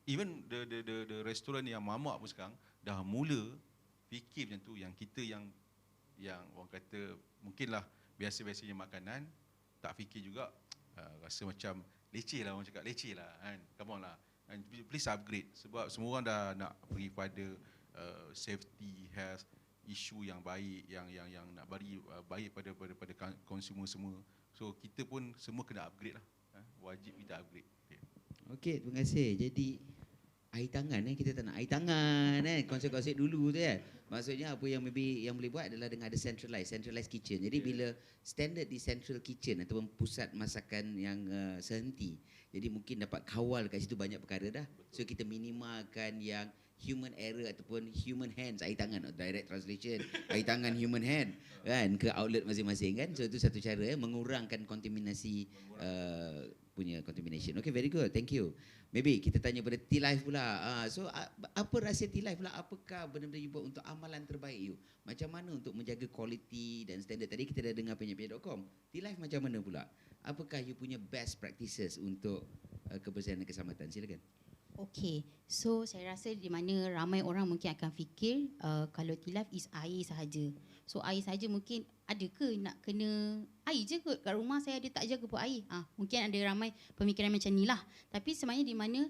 even the restoran yang mamak pun sekarang dah mula fikir macam tu, yang kita yang orang kata mungkinlah biasa-biasanya makanan tak fikir juga, rasa macam leceh lah, orang cakap leceh lah kan. Come on lah. And please upgrade sebab semua orang dah nak pergi pada safety, health isu yang baik, yang nak bagi baik pada consumer semua. So kita pun semua kena upgrade lah. Wajib kita upgrade. Okey, terima kasih. Jadi air tangan kita tak nak air tangan konsep-konsep dulu tu kan. Maksudnya apa yang maybe yang boleh buat adalah dengan ada centralized kitchen. Jadi bila standard di central kitchen ataupun pusat masakan yang sehenti, jadi mungkin dapat kawal kat situ banyak perkara dah. So kita minimalkan yang human error ataupun human hands, air tangan, direct translation, air tangan human hand kan ke outlet masing-masing kan. So itu satu cara mengurangkan kontaminasi punya contamination. Okay, very good. Thank you. Maybe kita tanya pada T-Life pula. So apa rahsia T-Life pula? Apakah benda-benda you buat untuk amalan terbaik you? Macam mana untuk menjaga quality dan standard? Tadi kita dah dengar penyet.com. T-Life macam mana pula? Apakah you punya best practices untuk kebersihan dan keselamatan? Silakan. Okay, so saya rasa di mana ramai orang mungkin akan fikir kalau T-Life is air sahaja. So air sahaja mungkin ada ke nak kena air je ke kat rumah saya ada tak jaga pun air. Mungkin ada ramai pemikiran macam ni lah. Tapi sebenarnya di mana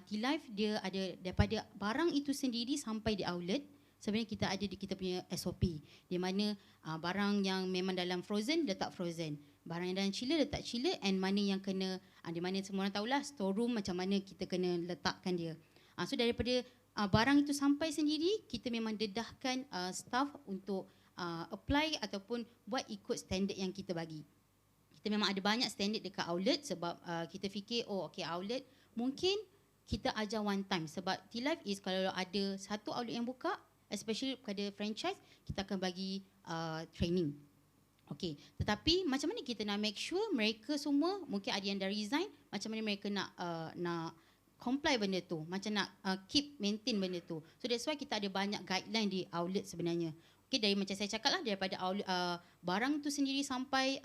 T-Life dia ada daripada barang itu sendiri sampai di outlet. Sebenarnya kita ada di kita punya SOP di mana barang yang memang dalam frozen letak frozen. barang yang dalam chiller letak chiller, and mana yang kena, di mana semua orang tahulah storeroom macam mana kita kena letakkan dia. So daripada barang itu sampai sendiri, kita memang dedahkan staff untuk apply ataupun buat ikut standard yang kita bagi. Kita memang ada banyak standard dekat outlet sebab kita fikir outlet mungkin kita ajar one time, sebab T-Life is kalau ada satu outlet yang buka, especially pada franchise, kita akan bagi training. Okey, tetapi macam mana kita nak make sure mereka semua, mungkin ada yang dah resign, macam mana mereka nak comply benda tu, macam nak keep maintain benda tu. So that's why kita ada banyak guideline di outlet sebenarnya. Okey, dari macam saya cakap lah, daripada outlet, barang tu sendiri sampai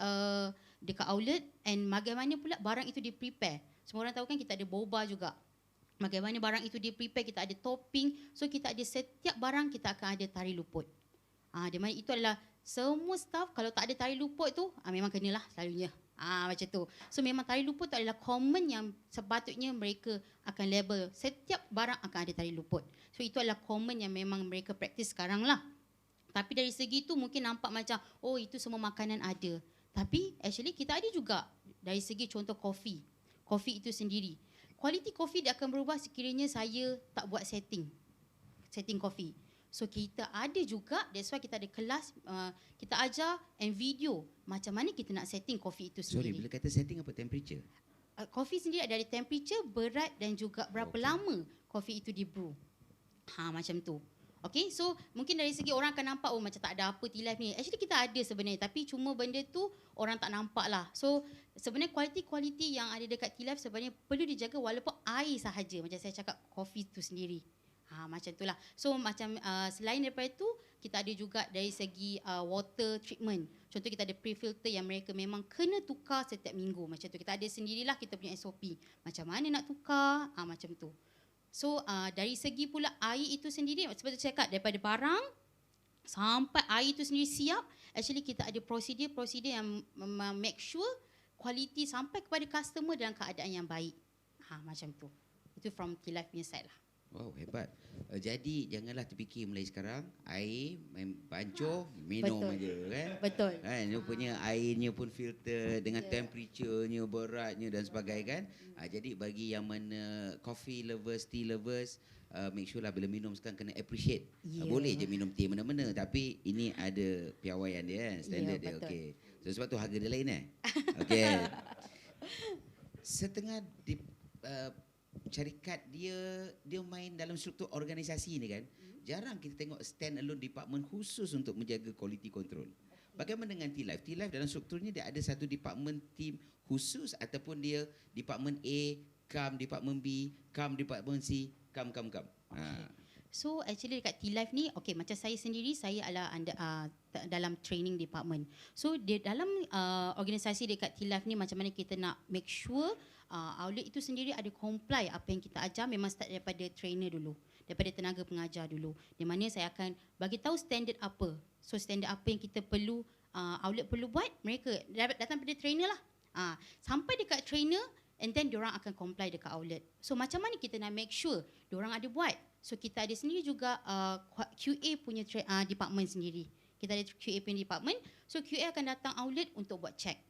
dekat outlet, and bagaimana pula barang itu di prepare. Semua orang tahu kan kita ada boba juga. Bagaimana barang itu di prepare, kita ada topping. So kita ada setiap barang kita akan ada tari luput. Di mana itu adalah semua staff, kalau tak ada tari luput tu memang kenalah selalunya. Macam tu. So memang tari luput tu adalah common yang sepatutnya mereka akan label. Setiap barang akan ada tari luput. So itu adalah common yang memang mereka practice sekarang lah. Tapi dari segi tu mungkin nampak macam itu semua makanan ada. Tapi actually kita ada juga dari segi contoh kopi. Kopi itu sendiri. Kualiti kopi dia akan berubah sekiranya saya tak buat setting kopi. So kita ada juga, that's why kita ada kelas, kita ajar and video macam mana kita nak setting kopi itu sendiri. Sorry, bila kata setting apa temperature? Kopi sendiri ada temperature, berat dan juga berapa lama kopi itu di brew. Macam tu. Okay, so mungkin dari segi orang akan nampak macam tak ada apa T-Life ni. Actually kita ada sebenarnya, tapi cuma benda tu orang tak nampak lah. So sebenarnya kualiti yang ada dekat T-Life sebenarnya perlu dijaga walaupun air sahaja. Macam saya cakap, kopi tu sendiri. Macam itulah. So macam selain daripada itu, kita ada juga dari segi water treatment. Contoh kita ada pre-filter yang mereka memang kena tukar setiap minggu. Macam tu. Kita ada sendirilah kita punya SOP. Macam mana nak tukar, macam tu. So dari segi pula air itu sendiri, seperti saya cakap, daripada barang sampai air itu sendiri siap, actually kita ada prosedur yang make sure kualiti sampai kepada customer dalam keadaan yang baik. Macam tu. Itu from T-Life punya side lah. Wow, hebat. Jadi janganlah terfikir mulai sekarang air bancuh minum aja kan. Betul. Dia punya airnya pun filter dengan temperaturenya, beratnya dan sebagainya kan. Jadi bagi yang mana coffee lovers, tea lovers, make sure lah bila minum sekarang kena appreciate. Boleh je minum teh mana-mana, tapi ini ada piawaian dia kan, standard dia. Okey. So sebab tu harga dia lain okey. Setengah di syarikat dia main dalam struktur organisasi ni kan, jarang kita tengok stand alone department khusus untuk menjaga quality control. Bagaimana dengan T-Life? T-Life dalam strukturnya dia ada satu department team khusus ataupun dia department A, come department B, come department C, come. So actually dekat T-Life ni, macam saya sendiri, saya adalah dalam training department. So dia dalam organisasi dekat T-Life ni, macam mana kita nak make sure outlet itu sendiri ada comply apa yang kita ajar, memang start daripada trainer dulu, daripada tenaga pengajar dulu, di mana saya akan bagi tahu standard apa. So standard apa yang kita perlu, outlet perlu buat, mereka datang pada trainer lah. Sampai dekat trainer, and then diorang akan comply dekat outlet. So macam mana kita nak make sure diorang ada buat? So kita ada sendiri juga QA punya department sendiri. Kita ada QA punya department. So QA akan datang outlet untuk buat check.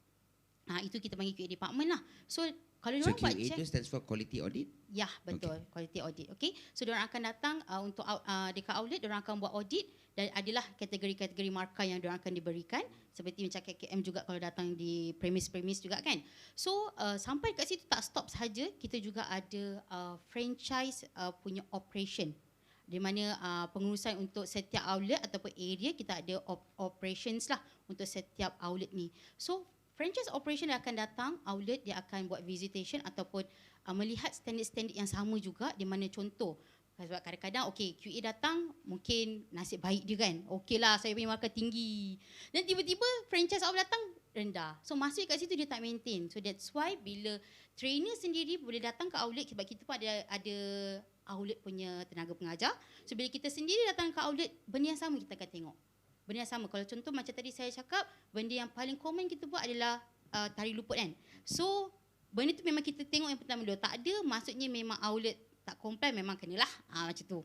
Itu kita panggil QA department lah. So kalau diorang buat check, QA itu stands for quality audit? Ya, betul. Quality audit. Okay. So diorang akan datang untuk dekat outlet, diorang akan buat audit, dan adalah kategori-kategori markah yang diorang akan diberikan, seperti macam KKM juga kalau datang di premis-premis juga kan. So sampai kat situ tak stop saja, kita juga ada franchise punya operation, di mana pengurusan untuk setiap outlet ataupun area, kita ada operations lah untuk setiap outlet ni. So franchise operation dia akan datang outlet, dia akan buat visitation ataupun melihat standard-standard yang sama juga, di mana contoh, sebab kadang-kadang QA datang mungkin nasib baik dia kan, lah saya punya markah tinggi, dan tiba-tiba franchise outlet datang rendah. So masuk kat situ dia tak maintain. So that's why bila trainer sendiri boleh datang ke outlet, sebab kita pun ada outlet punya tenaga pengajar. So bila kita sendiri datang ke outlet, benda yang sama kita akan tengok. Benda yang sama. Kalau contoh macam tadi saya cakap, benda yang paling common kita buat adalah tari luput kan. So benda tu memang kita tengok yang pertama dulu. Tak ada, maksudnya memang outlet tak comply, memang kenalah. Macam tu.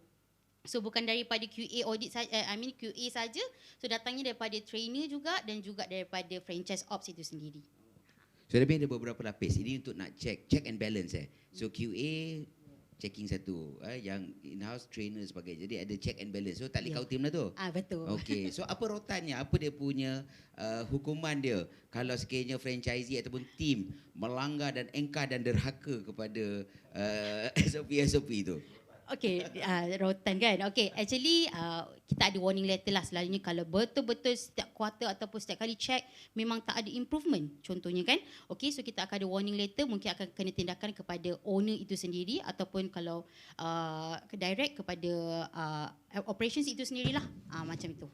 So bukan daripada QA audit saja, QA saja. So datangnya daripada trainer juga, dan juga daripada franchise ops itu sendiri. So lebih ada beberapa lapis. Ini untuk nak check and balance So QA checking satu, yang in-house trainer sebagai. Jadi ada check and balance. So tak boleh kau tim lah tu. Betul. Okey, so apa rotannya? Apa dia punya hukuman dia kalau sekiranya franchisee ataupun tim melanggar dan engkar dan derhaka kepada SOP itu? Okay, rotan kan. Okay, actually kita ada warning letter lah selalunya kalau betul-betul setiap kuartal ataupun setiap kali check memang tak ada improvement. Contohnya kan. Okay, so kita akan ada warning letter, mungkin akan kena tindakan kepada owner itu sendiri ataupun kalau direct kepada operations itu sendirilah. Macam itu.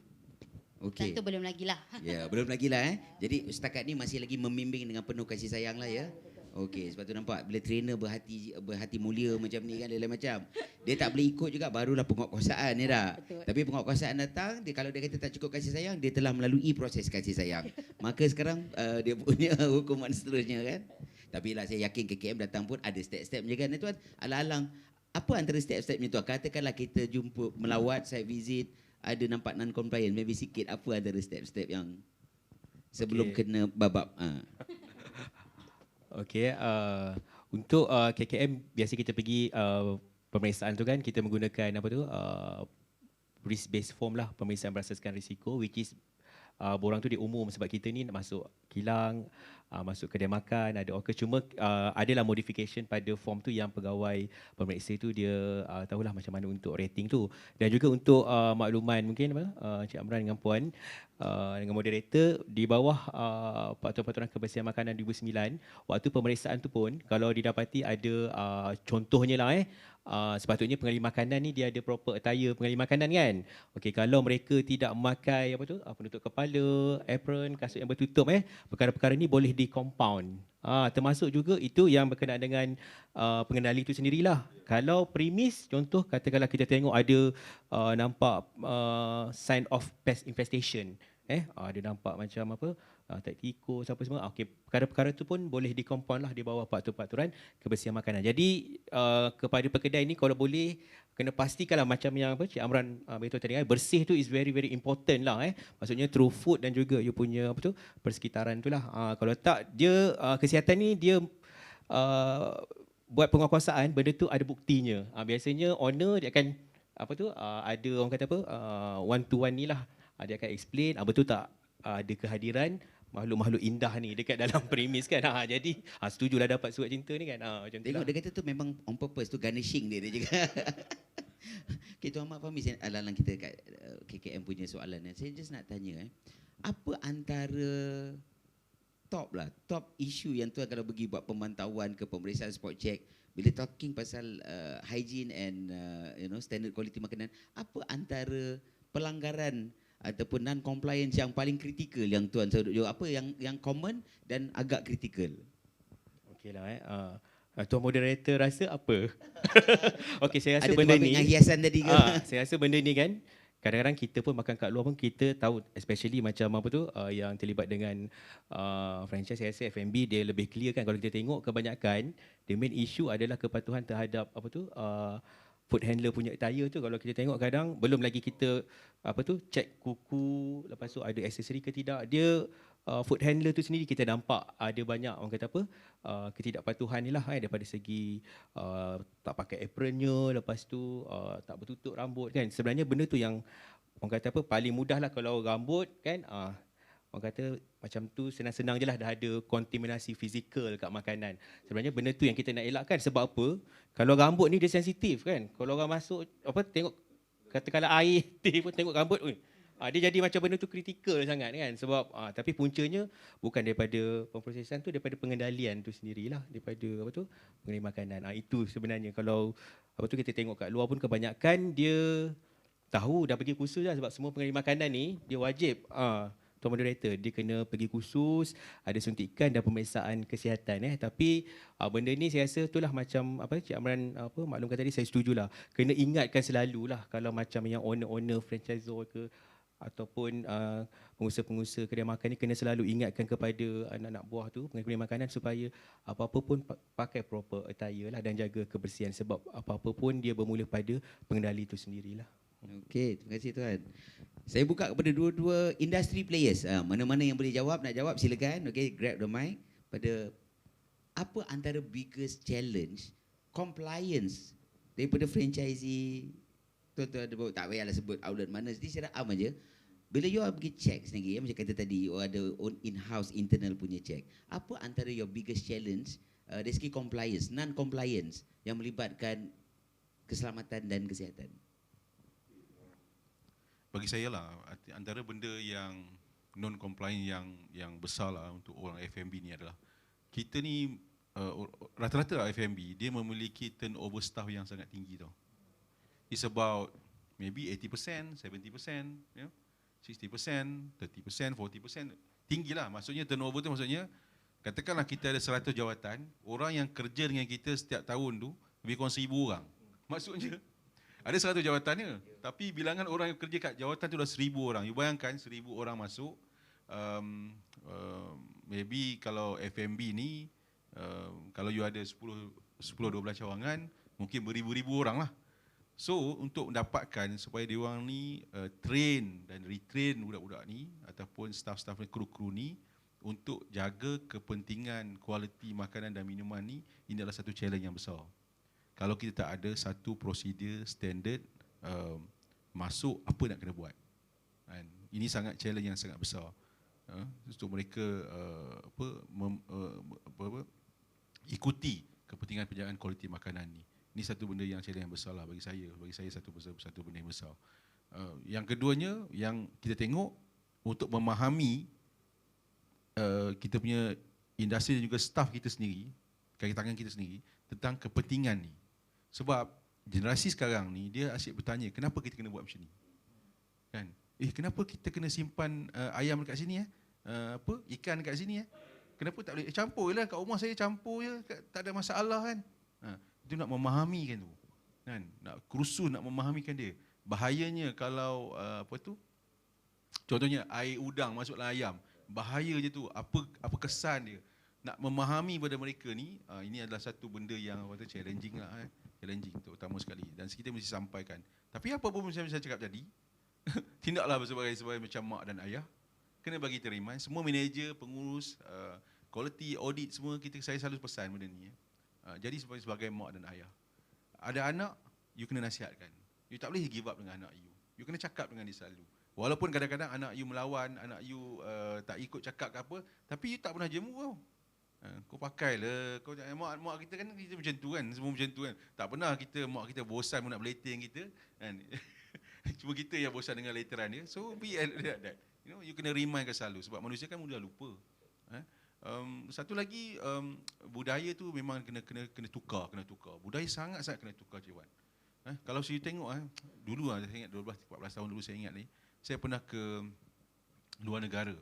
Okey. Dan itu belum lagi lah. Ya, belum lagi lah Jadi setakat ni masih lagi membimbing dengan penuh kasih sayang lah ya. Okey, sebab tu nampak bila trainer berhati mulia macam ni kan, lain macam. Dia tak boleh ikut juga, barulah penguatkuasaan ni dah. Betul. Tapi penguatkuasaan datang, kalau dia kata tak cukup kasih sayang, dia telah melalui proses kasih sayang. Maka sekarang dia punya hukuman seterusnya kan. Tapi lah saya yakin KKM datang pun ada step-stepnya kan tuan. Alang-alang apa antara step-stepnya tu? Katakanlah kita jumpa melawat, site visit, ada nampak non-compliant, maybe sikit apa antara step-step yang sebelum kena babak. Okey, untuk KKM biasa kita pergi pemeriksaan tu kan, kita menggunakan apa tu risk based form lah, pemeriksaan berasaskan risiko, which is borang tu dia umum sebab kita ni nak masuk kilang, masuk kedai makan, ada order. Cuma adalah modification pada form tu yang pegawai pemeriksa tu dia tahulah macam mana untuk rating tu. Dan juga untuk makluman mungkin Cik Amran dengan Puan dengan moderator, di bawah Peraturan Kebersihan Makanan 2009, waktu pemeriksaan tu pun kalau didapati ada contohnya lah sepatutnya pengali makanan ni dia ada proper attire pengali makanan kan. Okey, kalau mereka tidak memakai penutup kepala, apron, kasut yang bertutup perkara-perkara ni boleh di-compound. Termasuk juga itu yang berkenaan dengan pengendali itu sendirilah. Kalau premis, contoh katakanlah kita tengok ada nampak sign of pest infestation. Dia nampak macam tak tikus apa semua. Okey, perkara-perkara tu pun boleh di-compound lah di bawah peraturan kebersihan makanan. Jadi kepada pekedai ni kalau boleh kena pastikanlah macam yang Cik Amran beritahu tadi, bersih tu is very very important lah. Maksudnya through food dan juga you punya persekitaran tu lah. Kalau tak, dia kesihatan ni dia buat penguatkuasaan, benda tu ada buktinya. Biasanya owner dia akan ada orang kata one to one ni lah. Dia akan explain betul tak ada kehadiran makhluk-makhluk indah ni dekat dalam premis kan. Jadi setujulah dapat surat cinta ni kan. Macam tu. Tengok lah. dia kata tu memang on purpose tu, garnishing dia juga. Kita Ahmad Fahmi, alang-alang kita kat KKM punya soalan. Saya just nak tanya apa antara top issue yang tuan kalau pergi buat pemantauan ke pemeriksaan spot check, bila talking pasal hygiene and standard quality makanan, apa antara pelanggaran ataupun non-compliance yang paling kritikal yang tuan selalu, apa yang common dan agak kritikal? Okeylah tuan moderator rasa apa? Okey, saya rasa ada benda ni dengan hiasan tadi ke? saya rasa benda ni kan kadang-kadang kita pun makan kat luar pun kita tahu, especially macam yang terlibat dengan franchise. Saya rasa F&B dia lebih clear kan. Kalau kita tengok kebanyakan the main issue adalah kepatuhan terhadap food handler punya attire tu. Kalau kita tengok kadang belum lagi kita check kuku, lepas tu ada aksesori ke tidak. Dia food handler tu sendiri kita nampak ada banyak orang kata ketidakpatuhan ni lah daripada segi tak pakai apronnya, lepas tu tak bertutup rambut kan. Sebenarnya benda tu yang orang kata paling mudah lah. Kalau rambut kan orang kata macam tu senang-senang je lah, dah ada kontaminasi fizikal kat makanan. Sebenarnya benda tu yang kita nak elakkan. Sebab apa? Kalau rambut ni dia sensitif kan. Kalau orang masuk tengok katakanlah air pun tengok rambut dia jadi macam benda tu kritikal sangat kan. Sebab tapi puncanya bukan daripada pemprosesan tu, daripada pengendalian tu sendirilah, daripada pengendali makanan. Itu sebenarnya kalau kita tengok kat luar pun kebanyakan dia tahu dah pergi kursus lah. Sebab semua pengendali makanan ni dia wajib Tuan Moderator, dia kena pergi kursus, ada suntikan dan pemeriksaan kesihatan. Tapi benda ni saya rasa itulah macam Cik Amran maklumkan tadi, saya setujulah. Kena ingatkan selalulah kalau macam yang owner-owner franchisor ke ataupun pengusaha-pengusaha kedai makan ni kena selalu ingatkan kepada anak-anak buah tu, pengendali makanan, supaya apa-apa pun pakai proper attire lah dan jaga kebersihan. Sebab apa-apa pun dia bermula pada pengendali itu sendirilah. Okey, terima kasih tuan. Saya buka kepada dua-dua industry players. Mana-mana yang boleh jawab, nak jawab silakan. Okey, grab the mic. pada apa antara biggest challenge compliance daripada franchisee. Tuan-tuan ada tak payahlah sebut outlet mana, jadi secara am aja. Bila you pergi check sendiri, macam kata tadi, ada own in-house internal punya check. Apa antara your biggest challenge dari segi compliance, non-compliance yang melibatkan keselamatan dan kesihatan? Bagi saya lah, antara benda yang non-compliant yang besar lah untuk orang F&B ni adalah kita ni rata-rata lah F&B dia memiliki turnover staff yang sangat tinggi tau. It's about maybe 80%, 70%, you know, 60%, 30%, 40%, tinggi lah. Maksudnya turnover tu maksudnya katakanlah kita ada 100 jawatan, orang yang kerja dengan kita setiap tahun tu lebih kurang 1,000 orang. Maksudnya ada 100 jawatannya, tapi bilangan orang yang kerja kat jawatan tu dah 1,000 orang. You bayangkan 1,000 orang masuk, maybe kalau F&B ni, kalau you ada 10-12 cawangan, mungkin beribu-ribu orang lah. So untuk mendapatkan supaya dia orang ni train dan retrain budak-budak ni ataupun staff-staff ni, kru-kru ni untuk jaga kepentingan kualiti makanan dan minuman ni, ini adalah satu challenge yang besar. Kalau kita tak ada satu prosedur standard masuk apa nak kena buat. And ini sangat challenge yang sangat besar. Untuk mereka ikuti kepentingan penjagaan kualiti makanan ni. Ini satu benda yang challenge yang besar lah bagi saya. Bagi saya satu benda yang besar. Yang keduanya yang kita tengok untuk memahami kita punya industri dan juga staff kita sendiri, kaki tangan kita sendiri tentang kepentingan ni. Sebab generasi sekarang ni dia asyik bertanya, kenapa kita kena buat macam ni? Kan? Kenapa kita kena simpan ayam dekat sini ikan dekat sini Kenapa tak boleh campur je lah, kat rumah saya campur je, tak ada masalah kan? Itu nak memahamikan tu. Kan? Nak kursus nak memahamikan dia. Bahayanya kalau contohnya air udang masuk dalam ayam. Bahaya je tu, apa kesan dia. Nak memahami pada mereka ni, ini adalah satu benda yang challenging lah. Challenging terutama sekali. Dan kita mesti sampaikan. Tapi apa pun macam saya cakap tadi, tindaklah sebagai macam mak dan ayah. Kena bagi teriman. Semua manager, pengurus, quality audit semua saya selalu pesan benda ni. Jadi sebagai mak dan ayah. Ada anak, you kena nasihatkan. You tak boleh give up dengan anak you. You kena cakap dengan dia selalu. Walaupun kadang-kadang anak you melawan, anak you tak ikut cakap ke apa, tapi you tak pernah jemu kau. Kau pakailah. Mak kita kan kita macam tu kan, semua macam tu kan. Tak pernah mak kita bosan nak belating kita kan. Cuma kita yang bosan dengan letteran dia. So be like that. You kena remind selalu sebab manusia kan mudah lupa. Satu lagi budaya tu memang kena tukar. Budaya sangat-sangat kena tukar Cewan. Kalau saya tengok dulu saya ingat 12-14 tahun dulu saya ingat ni, saya pernah ke luar negara.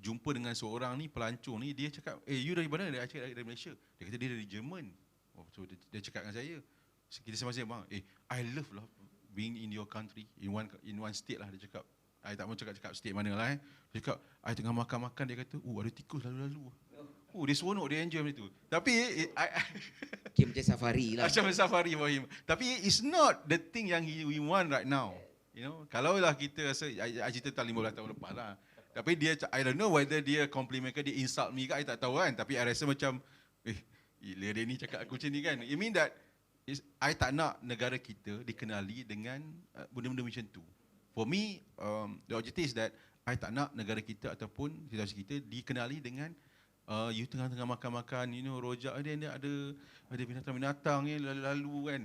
Jumpa dengan seorang ni pelancong ni, dia cakap, you dari mana? Dia cakap dari Malaysia. Dia kata dia dari Jerman. So dia cakap dengan saya, kita sama-sama, I love lah being in your country, in one state lah, dia cakap. I tak mahu cakap state mana lah. Dia cakap, I tengah makan-makan, dia kata, ada tikus lalu-lalu. Dia seronok, dia enjoy macam tu. Tapi Macam safari lah. Macam safari for him. Tapi it's not the thing yang we want right now. Kalau lah kita rasa, I cerita tak 15 tahun lepas lah. Tapi dia, I don't know whether dia compliment ke, dia insult me ke, I tak tahu kan. Tapi I rasa macam, gila dia ni cakap aku macam ni kan. It mean that, I tak nak negara kita dikenali dengan benda-benda macam tu. For me, the objective is that I tak nak negara kita ataupun situasi kita dikenali dengan you tengah-tengah makan-makan, rojak dia ada binatang-binatang lalu-lalu kan.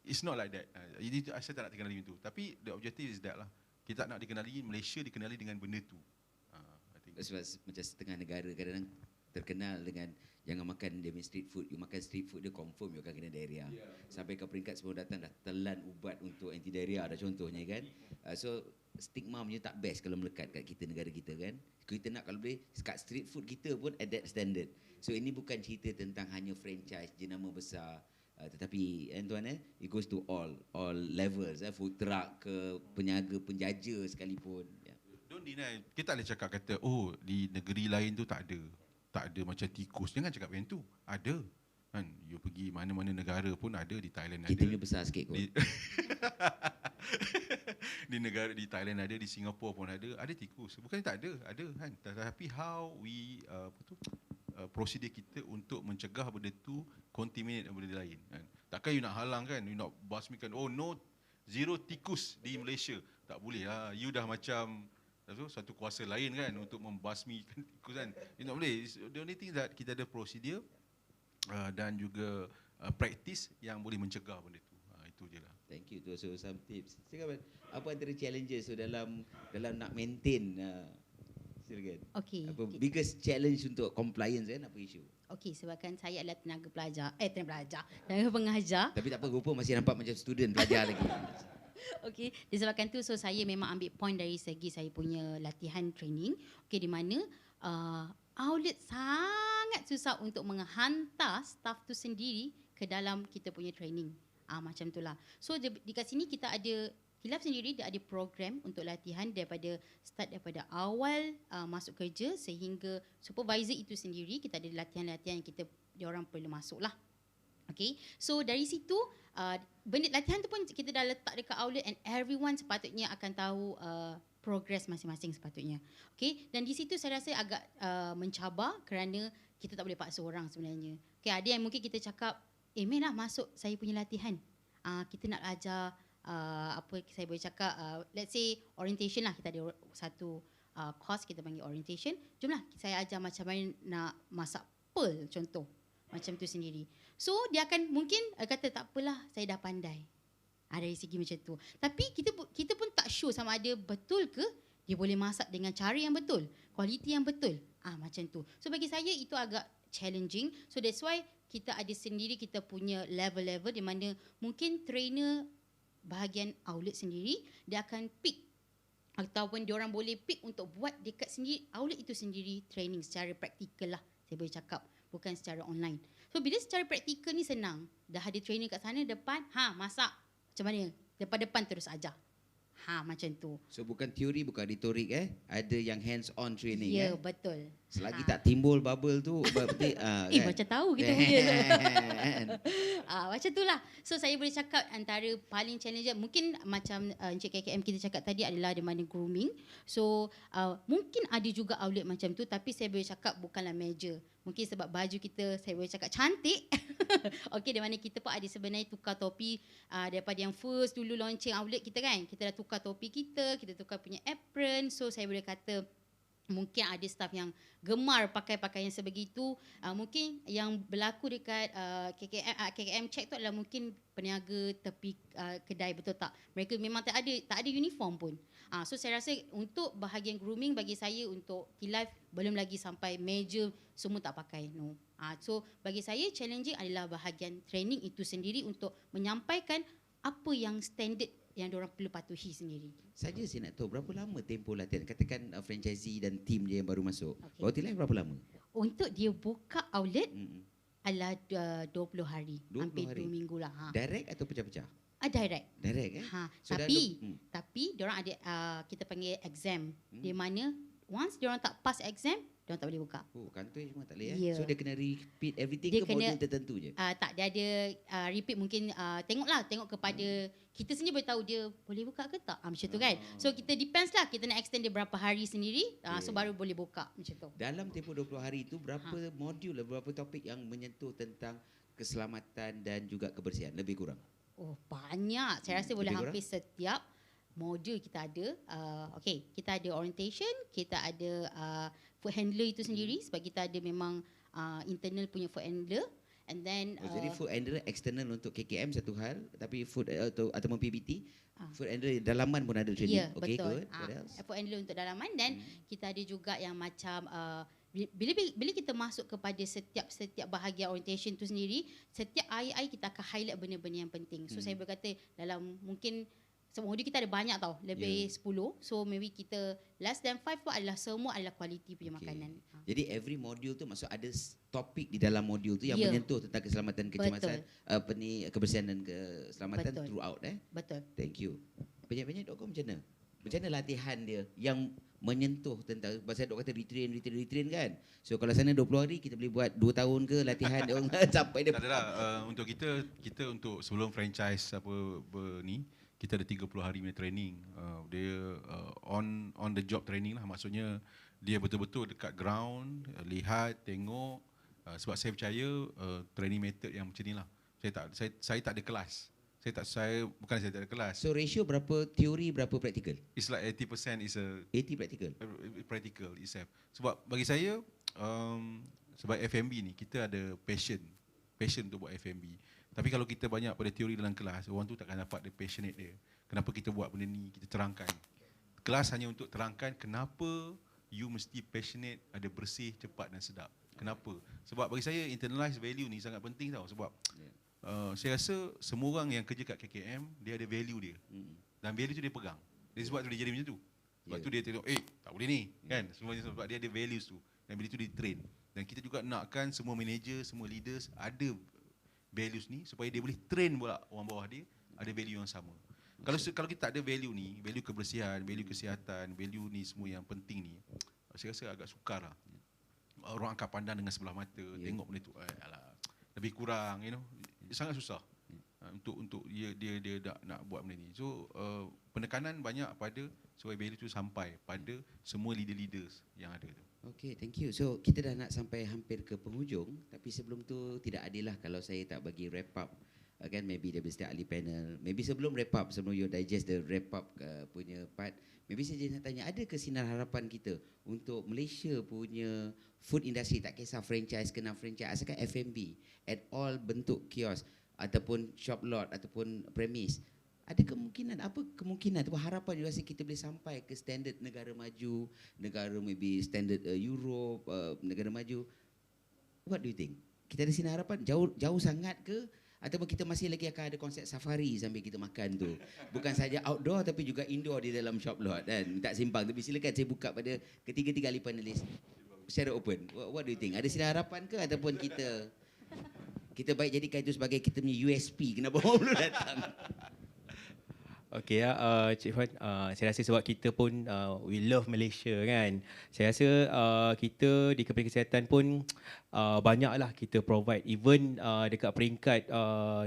It's not like that. Jadi saya tak nak dikenali macam tu. Tapi the objective is that lah. Kita tak nak dikenali, Malaysia dikenali dengan benda tu. Sebab macam setengah negara kadang-kadang terkenal dengan jangan makan dia street food. You makan street food dia confirm you akan kena diarrhea. Sampai ke peringkat sebelum datang dah telan ubat untuk anti diarrhea dah contohnya kan. So stigma punya tak best kalau melekat kat kita, negara kita kan. Kita nak kalau boleh kat street food kita pun at that standard. So ini bukan cerita tentang hanya franchise jenama besar, tetapi tuan it goes to all levels, food truck ke penjaga, penjaja sekalipun. Don't deny. Kita tak boleh cakap kata di negeri lain tu tak ada macam tikus. Jangan cakap macam tu. Ada. Kan you pergi mana-mana negara pun ada, di Thailand ada. Kita ni besar sikit kot. Di Thailand ada, di Singapura pun ada tikus. Bukan tak ada kan. Tetapi how we prosedur kita untuk mencegah benda tu contaminate dengan benda lain kan. Takkan you nak halang kan, you nak basmikan, oh no, zero tikus di Malaysia. Tak boleh lah, you dah macam satu kuasa lain kan untuk membasmikan tikus kan. You tak boleh. The only thing that kita ada prosedur dan juga practice yang boleh mencegah benda tu. Itu je lah. Thank you tu. So some tips. Silakan, apa antara challenges so dalam nak maintain silakan. Okey. Apa biggest challenge untuk compliance kan, apa isu? Okey, sebabkan saya adalah tenaga pengajar. Tapi tak apa, rupa masih nampak macam student belajar lagi. Okey, disebabkan tu so saya memang ambil point dari segi saya punya latihan training. Okey, di mana outlet sangat susah untuk menghantar staff tu sendiri ke dalam kita punya training. Macam itulah. So dekat sini kita ada Hilaf sendiri, dia ada program untuk latihan daripada awal masuk kerja sehingga supervisor itu sendiri. Kita ada latihan-latihan yang diorang perlu masuk lah. Okay, so dari situ benda latihan tu pun kita dah letak dekat outlet and everyone sepatutnya akan tahu progress masing-masing sepatutnya. Okay, dan di situ saya rasa agak mencabar kerana kita tak boleh paksa orang sebenarnya. Okay, ada yang mungkin kita cakap, Mel lah masuk saya punya latihan. Kita nak ajar apa saya boleh cakap, let's say orientation lah, kita ada satu course kita panggil orientation. Jomlah saya ajar macam mana nak masak pearl contoh. Macam tu sendiri. So dia akan mungkin kata tak apalah saya dah pandai. Dari segi macam tu. Tapi kita pun tak sure sama ada betul ke dia boleh masak dengan cara yang betul, kualiti yang betul. Macam tu. So bagi saya itu agak challenging. So that's why kita ada sendiri kita punya level-level di mana mungkin trainer bahagian outlet sendiri dia akan pick ataupun diorang boleh pick untuk buat dekat sendiri outlet itu sendiri training secara praktikal lah saya boleh cakap, bukan secara online. So bila secara praktikal ni senang, dah ada trainer kat sana depan, masak macam mana, depan-depan terus ajar. Macam tu. So bukan teori, bukan retorik ada yang hands on training. Ya, betul. Selagi tak timbul bubble tu berarti kan? Macam tahu kita punya tu. Macam tu lah. So saya boleh cakap antara paling challenge mungkin macam Encik KKM kita cakap tadi adalah di mana grooming. So mungkin ada juga outlet macam tu, tapi saya boleh cakap bukanlah major. Mungkin sebab baju kita saya boleh cakap cantik. Okey, di mana kita pun ada sebenarnya tukar topi daripada yang first dulu launching outlet kita kan. Kita dah tukar topi kita tukar punya apron. So saya boleh kata mungkin ada staff yang gemar pakai pakaian sebegitu. Mungkin yang berlaku dekat KKM check tu adalah mungkin peniaga tepi kedai, betul tak? Mereka memang tak ada uniform pun. So saya rasa untuk bahagian grooming bagi saya untuk T-Life belum lagi sampai major semua tak pakai. No. So bagi saya challenging adalah bahagian training itu sendiri untuk menyampaikan apa yang standard yang diorang perlu patuhi sendiri. Saja saya nak tahu berapa lama tempoh latihan. Katakan franchisee dan tim dia yang baru masuk. Okay. Baru T-Life berapa lama? Untuk dia buka outlet adalah 20 hari. 20 hampir hari. 2 minggu lah. Direct atau pecah-pecah? Direct. Direct So tapi diorang ada kita panggil exam. Di mana once diorang tak pass exam, diorang tak boleh buka. Kantoi semua tak boleh Yeah. So dia kena repeat everything Dia ke modul tertentu je? Tak, dia ada repeat mungkin tengok kepada kita sendiri boleh tahu dia boleh buka ke tak. Macam tu kan. So kita depends lah kita nak extend dia berapa hari sendiri, so baru boleh buka macam tu. Dalam tempoh 20 hari itu berapa modul, berapa topik yang menyentuh tentang keselamatan dan juga kebersihan lebih kurang? Banyak. Saya rasa boleh Lebih hampir setiap modul kita ada. Kita ada orientation, kita ada food handler itu sendiri sebab kita ada memang internal punya food handler. And then jadi food handler eksternal untuk KKM satu hal, tapi food ataupun PBT, food handler dalaman pun ada training. Ya, betul. Good. What else? Food handler untuk dalaman dan kita ada juga yang macam bila kita masuk kepada setiap bahagian orientation tu sendiri, setiap AI kita akan highlight benda-benda yang penting. So saya berkata dalam mungkin modul kita ada banyak tau, lebih 10. So maybe kita less than 5 pun semua adalah quality punya makanan. Jadi every modul tu maksud ada topik di dalam modul tu yang menyentuh tentang keselamatan, kecemasan, kebersihan dan keselamatan throughout. Betul. Thank you. Banyak-banyak.com macam mana? Macam mana latihan dia yang menyentuh tentang, pasal dok kata retrain kan. So kalau sana 20 hari kita boleh buat 2 tahun ke latihan dia sampai dia. Tak adalah, untuk kita untuk sebelum franchise ni kita ada 30 hari punya training. Dia on the job training lah, maksudnya dia betul-betul dekat ground, lihat, tengok Sebab saya percaya training method yang macam ni lah. Saya tak ada kelas. Bukan saya tak ada kelas. So ratio berapa teori, berapa praktikal? It's like 80% is a 80 praktikal. practical itself. Sebab bagi saya sebab F&B ni kita ada passion untuk buat F&B. Tapi kalau kita banyak pada teori dalam kelas, orang tu takkan dapat the passionate dia. Kenapa kita buat benda ni, kita terangkan. Kelas hanya untuk terangkan kenapa you mesti passionate, ada bersih, cepat dan sedap. Kenapa? Sebab bagi saya internalize value ni sangat penting tau. Sebab saya rasa semua orang yang kerja kat KKM, dia ada value dia. Dan value tu dia pegang. Sebab tu dia jadi macam tu. Sebab tu dia tengok, tak boleh ni, kan? Semuanya sebab dia ada values tu. Dan bila tu dia train. Dan kita juga nakkan semua manager, semua leaders ada values ni supaya dia boleh train pula orang bawah dia ada value yang sama. Kalau kita tak ada value ni, value kebersihan, value kesihatan, value ni semua yang penting ni, saya rasa agak sukar lah. Orang akan pandang dengan sebelah mata, tengok benda tu, alah, lebih kurang, sangat susah untuk dia nak buat benda ni. So penekanan banyak pada supaya value tu sampai pada semua leader-leaders yang ada tu. Okay, thank you. So kita dah nak sampai hampir ke penghujung, tapi sebelum tu tidak adil lah kalau saya tak bagi wrap up. Kan maybe dia setiap ahli panel, maybe sebelum wrap up, sebelum you digest the wrap up punya part, maybe saya nak tanya, ada ke sinar harapan kita untuk Malaysia punya food industry, tak kisah franchise kena franchise, asalkan F&B at all bentuk kios ataupun shop lot ataupun premise, ada kemungkinan, apa kemungkinan ataupun harapan you rasa kita boleh sampai ke standard negara maju, negara maybe standard Europe, negara maju? What do you think? Kita ada sinar harapan jauh sangat ke? Ataupun kita masih lagi akan ada konsep safari sambil kita makan tu. Bukan saja outdoor tapi juga indoor di dalam shop lot kan. Tak simpang. Tapi silakan saya buka pada ketiga-tiga ahli panelis secara open. What do you think? Ada sinar harapan ke ataupun kita baik jadikan itu sebagai kita punya USP, kenapa orang belum datang? Okey Cik Fuad, saya rasa sebab kita pun we love Malaysia kan. Saya rasa kita di Kementerian Kesihatan pun banyaklah kita provide, even dekat peringkat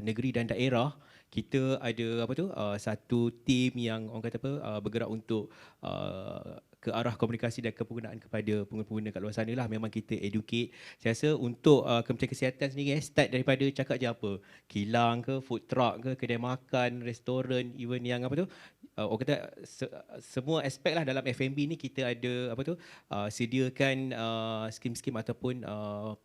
negeri dan daerah kita ada satu tim yang orang kata bergerak untuk ke arah komunikasi dan kepenggunaan kepada pengguna-pengguna kat luar sana lah. Memang kita educate. Saya rasa untuk Kementerian Kesihatan sendiri start daripada cakap je apa, kilang ke, food truck ke, kedai makan, restoran, even yang orang kata semua aspek lah dalam F&B ni kita ada sediakan skim-skim ataupun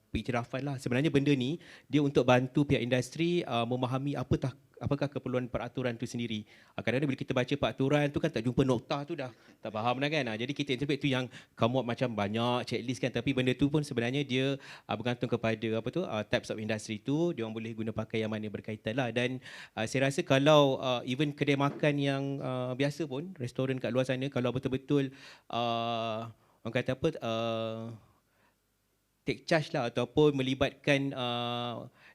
pengiktirafan lah. Sebenarnya benda ni dia untuk bantu pihak industri memahami apakah keperluan peraturan tu sendiri. Kadang-kadang bila kita baca peraturan tu kan tak jumpa noktah tu dah tak faham dah kan. Jadi kita interpret tu yang come out macam banyak checklist kan, tapi benda tu pun sebenarnya dia bergantung kepada types of industry tu, dia orang boleh guna pakai yang mana berkaitan lah. Dan saya rasa kalau even kedai makan yang biasa pun, restoran kat luar sana, kalau betul-betul orang kata take charge lah ataupun melibatkan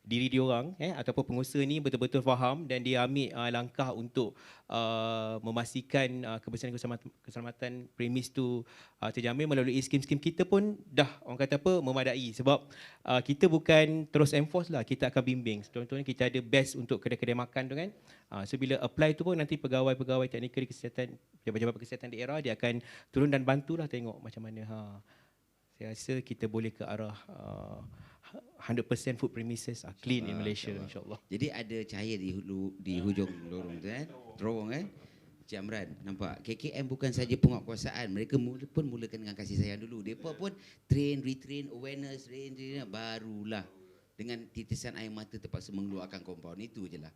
diri diorang ataupun pengusaha ni betul-betul faham dan dia ambil langkah untuk memastikan kebersihan keselamatan premis tu terjamin melalui skim-skim kita pun dah orang kata memadai. Sebab kita bukan terus enforce lah, kita akan bimbing. Contohnya kita ada best untuk kedai-kedai makan tu kan. So bila apply tu pun nanti pegawai-pegawai teknikal kesihatan, pejabat-pejabat kesihatan daerah dia akan turun dan bantulah tengok macam mana. Saya rasa kita boleh ke arah 100% food premises clean in Malaysia insyaAllah. Jadi ada cahaya di hujung lorong tu kan, terowong kan. Cik Amran, nampak KKM bukan saja penguatkuasaan, mereka pun mulakan dengan kasih sayang dulu. Mereka pun train, retrain, awareness, barulah dengan titisan air mata terpaksa mengeluarkan kompaun itu je lah.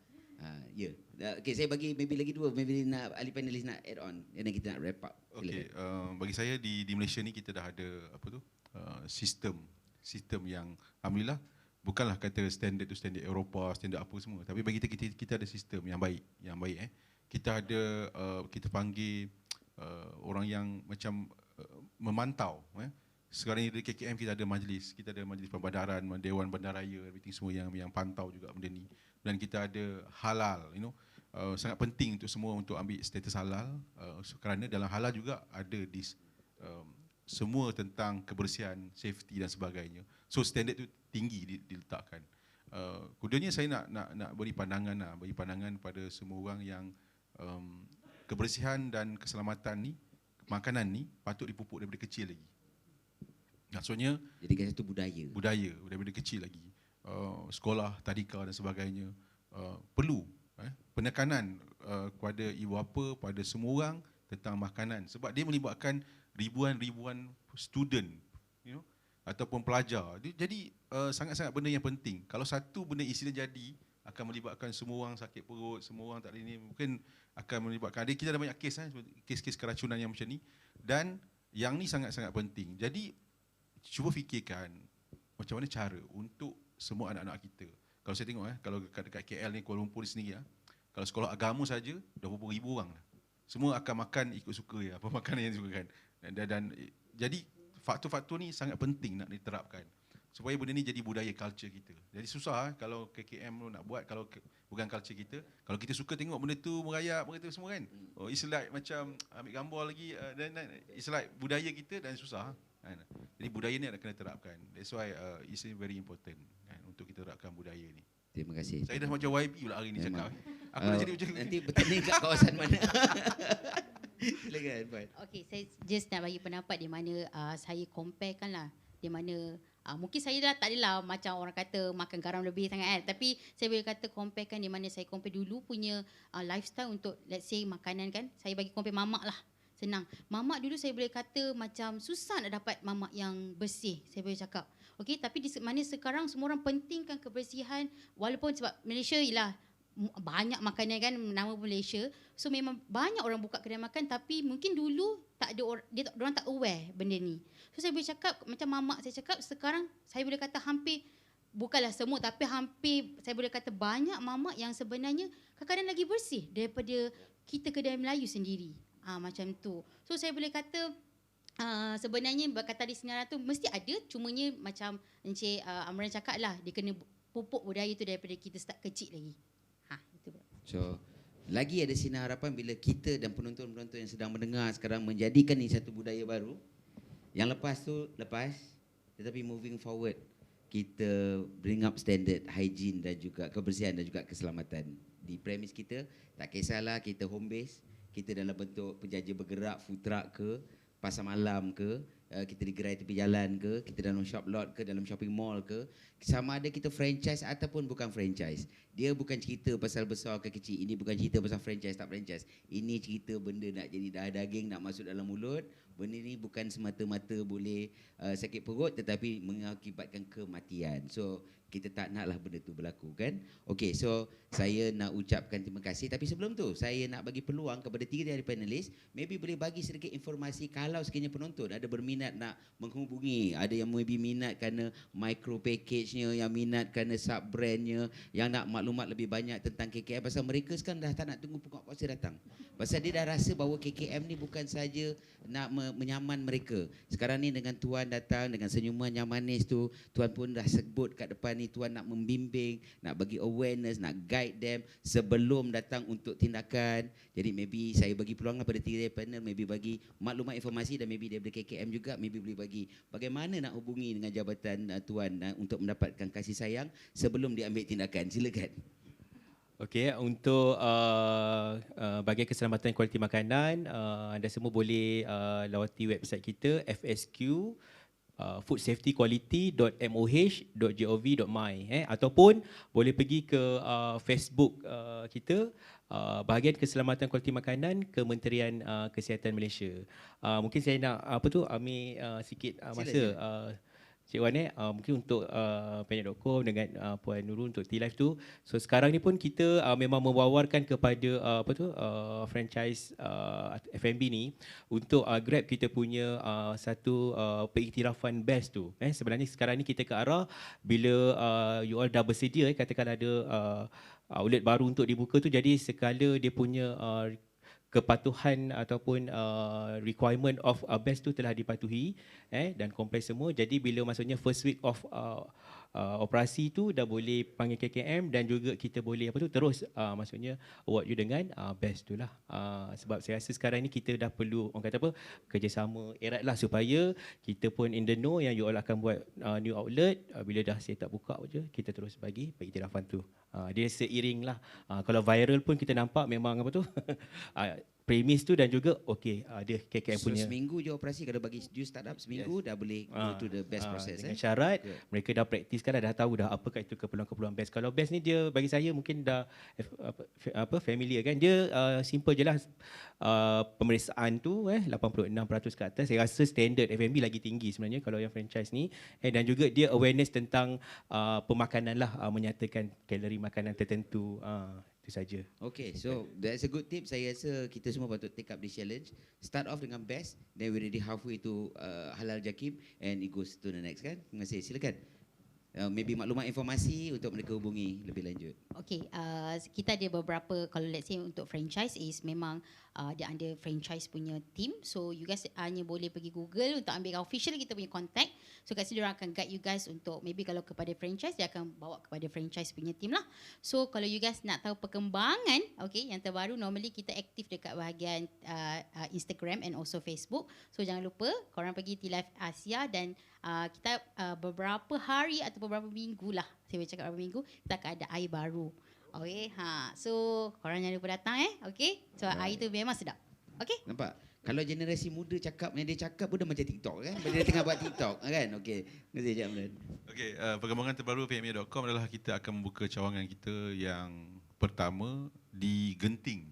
Okay, saya bagi maybe lagi dua, maybe nak ahli panelis nak add on, dan kita nak wrap up. Okay, bagi saya di Malaysia ni kita dah ada sistem yang alhamdulillah bukanlah kata standard tu standard Eropah, standard apa semua, tapi bagi kita ada sistem yang baik Kita ada kita panggil orang yang macam memantau. Sekarang ni di KKM kita ada majlis perbandaran, Dewan Bandaraya, everything semua yang pantau juga benda ni. Dan kita ada halal, sangat penting untuk semua untuk ambil status halal, kerana dalam halal juga ada semua tentang kebersihan, safety dan sebagainya. So standard tu tinggi diletakkan. Kudanya saya nak beri pandangan pada semua orang yang kebersihan dan keselamatan ni, makanan ni patut dipupuk daripada kecil lagi. Maksudnya Jadikan satu budaya. budaya daripada kecil lagi. Sekolah, tadika dan sebagainya. Perlu penekanan kepada ibu bapa, pada semua orang tentang makanan. Sebab dia melibatkan ribuan-ribuan student, you know, ataupun pelajar. Jadi sangat-sangat benda yang penting. Kalau satu benda insiden jadi, akan melibatkan semua orang sakit perut, semua orang tak ada ni, mungkin akan melibatkan. Kita ada banyak kes-kes keracunan yang macam ni. Dan yang ni sangat-sangat penting. Jadi cuba fikirkan macam mana cara untuk semua anak-anak kita. Kalau saya tengok kalau dekat KL ni, Kuala Lumpur ni sendiri kalau sekolah agama saja dah berapa ribu orang dah. Semua akan makan ikut suka ya, apa makanan yang disukakan. Dan jadi faktor-faktor ni sangat penting nak diterapkan supaya benda ni jadi budaya culture kita. Jadi susah kalau KKM tu nak buat kalau bukan culture kita. Kalau kita suka tengok benda tu merayap, benda tu semua kan. Oh, it's like macam ambil gambar lagi dan it's like budaya kita dan susah. Jadi budaya ni nak kena terapkan. That's why it's very important untuk kita terapkan budaya ni. Terima kasih. Saya dah macam YB pula hari ni cakap. Aku dah jadi macam nanti bertanding kat kawasan mana? Silakan Puan. Okay, saya just nak bagi pendapat di mana saya comparekan lah. Di mana mungkin saya dah tak adalah macam orang kata makan garam lebih sangat kan. Tapi saya boleh kata comparekan di mana saya compare dulu punya lifestyle untuk let's say makanan kan. Saya bagi compare mamak lah. Senang. Mamak dulu saya boleh kata macam susah nak dapat mamak yang bersih. Saya boleh cakap. Okey, tapi di mana sekarang semua orang pentingkan kebersihan walaupun sebab Malaysia ialah banyak makanan kan, nama Malaysia. So memang banyak orang buka kedai makan tapi mungkin dulu tak ada orang tak aware benda ni. So saya boleh cakap macam mamak saya cakap sekarang saya boleh kata hampir bukanlah semua tapi hampir saya boleh kata banyak mamak yang sebenarnya kadang-kadang lagi bersih daripada kita kedai Melayu sendiri. Macam tu. So saya boleh kata sebenarnya kata di senarai tu mesti ada, cumanya macam Encik Amran cakap lah, dia kena pupuk budaya tu daripada kita start kecil lagi. Itu. So lagi ada sinar harapan bila kita dan penonton-penonton yang sedang mendengar sekarang menjadikan ini satu budaya baru. Yang lepas tetapi moving forward kita bring up standard hygiene dan juga kebersihan dan juga keselamatan di premis kita. Tak kisahlah kita home base, kita dalam bentuk penjaja bergerak, food truck ke, pasar malam ke, kita di gerai tepi jalan ke, kita dalam shop lot ke, dalam shopping mall ke, sama ada kita franchise ataupun bukan franchise. Dia bukan cerita pasal besar ke kecil, ini bukan cerita pasal franchise tak franchise. Ini cerita benda nak jadi darah daging, nak masuk dalam mulut. Benda ni bukan semata-mata boleh sakit perut tetapi mengakibatkan kematian. So kita tak naklah benda tu berlaku kan. Okey, so saya nak ucapkan terima kasih. Tapi sebelum tu saya nak bagi peluang kepada 3 dari panelis, maybe boleh bagi sedikit informasi kalau sekiranya penonton ada berminat nak menghubungi, ada yang maybe minat kerana micro package-nya, yang minat kerana sub brand-nya, yang nak maklumat lebih banyak tentang KKM pasal mereka sekarang dah tak nak tunggu pokok puasa datang. Pasal dia dah rasa bahawa KKM ni bukan saja nak menyaman mereka. Sekarang ni dengan Tuan datang dengan senyuman yang manis tu, Tuan pun dah sebut kat depan ni Tuan nak membimbing, nak bagi awareness, nak guide them sebelum datang untuk tindakan. Jadi maybe saya bagi peluang pada 3 panel, maybe bagi maklumat informasi dan maybe daripada KKM juga, maybe boleh bagi bagaimana nak hubungi dengan jabatan Tuan untuk mendapatkan kasih sayang sebelum diambil tindakan. Silakan. Okey, untuk bahagian keselamatan kualiti makanan, anda semua boleh lawati website kita FSQ foodsafetyquality.moh.gov.my ataupun boleh pergi ke Facebook kita, bahagian keselamatan kualiti makanan Kementerian Kesihatan Malaysia. Mungkin saya nak ambil sikit masa Cik Wan mungkin untuk Penyet.com dengan Puan Nurul untuk T-Live tu. So sekarang ni pun kita memang mewawarkan kepada franchise F&B ni untuk grab kita punya satu pengiktirafan best tu. Sebenarnya sekarang ni kita ke arah bila you all dah bersedia katakan ada outlet baru untuk dibuka tu, jadi sekala dia punya kepatuhan ataupun requirement of best tu telah dipatuhi dan kompleks semua. Jadi bila maksudnya first week of operasi tu dah boleh panggil KKM dan juga kita boleh terus maksudnya award you dengan best tu lah. Sebab saya rasa sekarang ni kita dah perlu orang kata kerjasama erat lah supaya kita pun in the know yang you all akan buat new outlet, bila dah set up buka je kita terus bagi pengiktirafan tu. Dia seiring lah. Kalau viral pun kita nampak memang premis tu dan juga dia KKM So punya seminggu je operasi, kalau bagi you startup seminggu dah boleh go to the best process. dengan syarat mereka dah praktis kan, dah tahu dah apakah itu keperluan-keperluan BES. Kalau BES ni dia bagi saya mungkin dah familiar kan, dia simple je lah. Pemeriksaan tu 86% ke atas, saya rasa standard F&B lagi tinggi sebenarnya kalau yang franchise ni. Dan juga dia awareness tentang pemakanan lah, menyatakan kalori makanan tertentu. Itu saja. Okay, so that's a good tip. Saya rasa kita semua patut take up this challenge. Start off dengan best, then we already halfway to halal jakim and it goes to the next kan. Terima kasih. Silakan. Maybe maklumat informasi untuk mereka hubungi lebih lanjut. Okay, kita ada beberapa, kalau let's say untuk franchise is memang dia under franchise punya team. So you guys hanya boleh pergi Google untuk ambil official kita punya contact. So kat situ diorang akan guide you guys untuk maybe kalau kepada franchise, dia akan bawa kepada franchise punya team lah. So kalau you guys nak tahu perkembangan, okay, yang terbaru normally kita aktif dekat bahagian Instagram and also Facebook. So jangan lupa korang pergi T-Live Asia dan kita beberapa hari atau beberapa minggu lah, saya boleh cakap beberapa minggu, kita akan ada air baru. Okay, so korang jangan lupa datang okay. So air tu memang sedap. Okay. Nampak? Kalau generasi muda cakap, yang dia cakap pun dah macam TikTok kan? Dia tengah buat TikTok kan? Okay. Terima kasih Cik Amran. Okey, perkembangan terbaru PMA.com adalah kita akan membuka cawangan kita yang pertama di Genting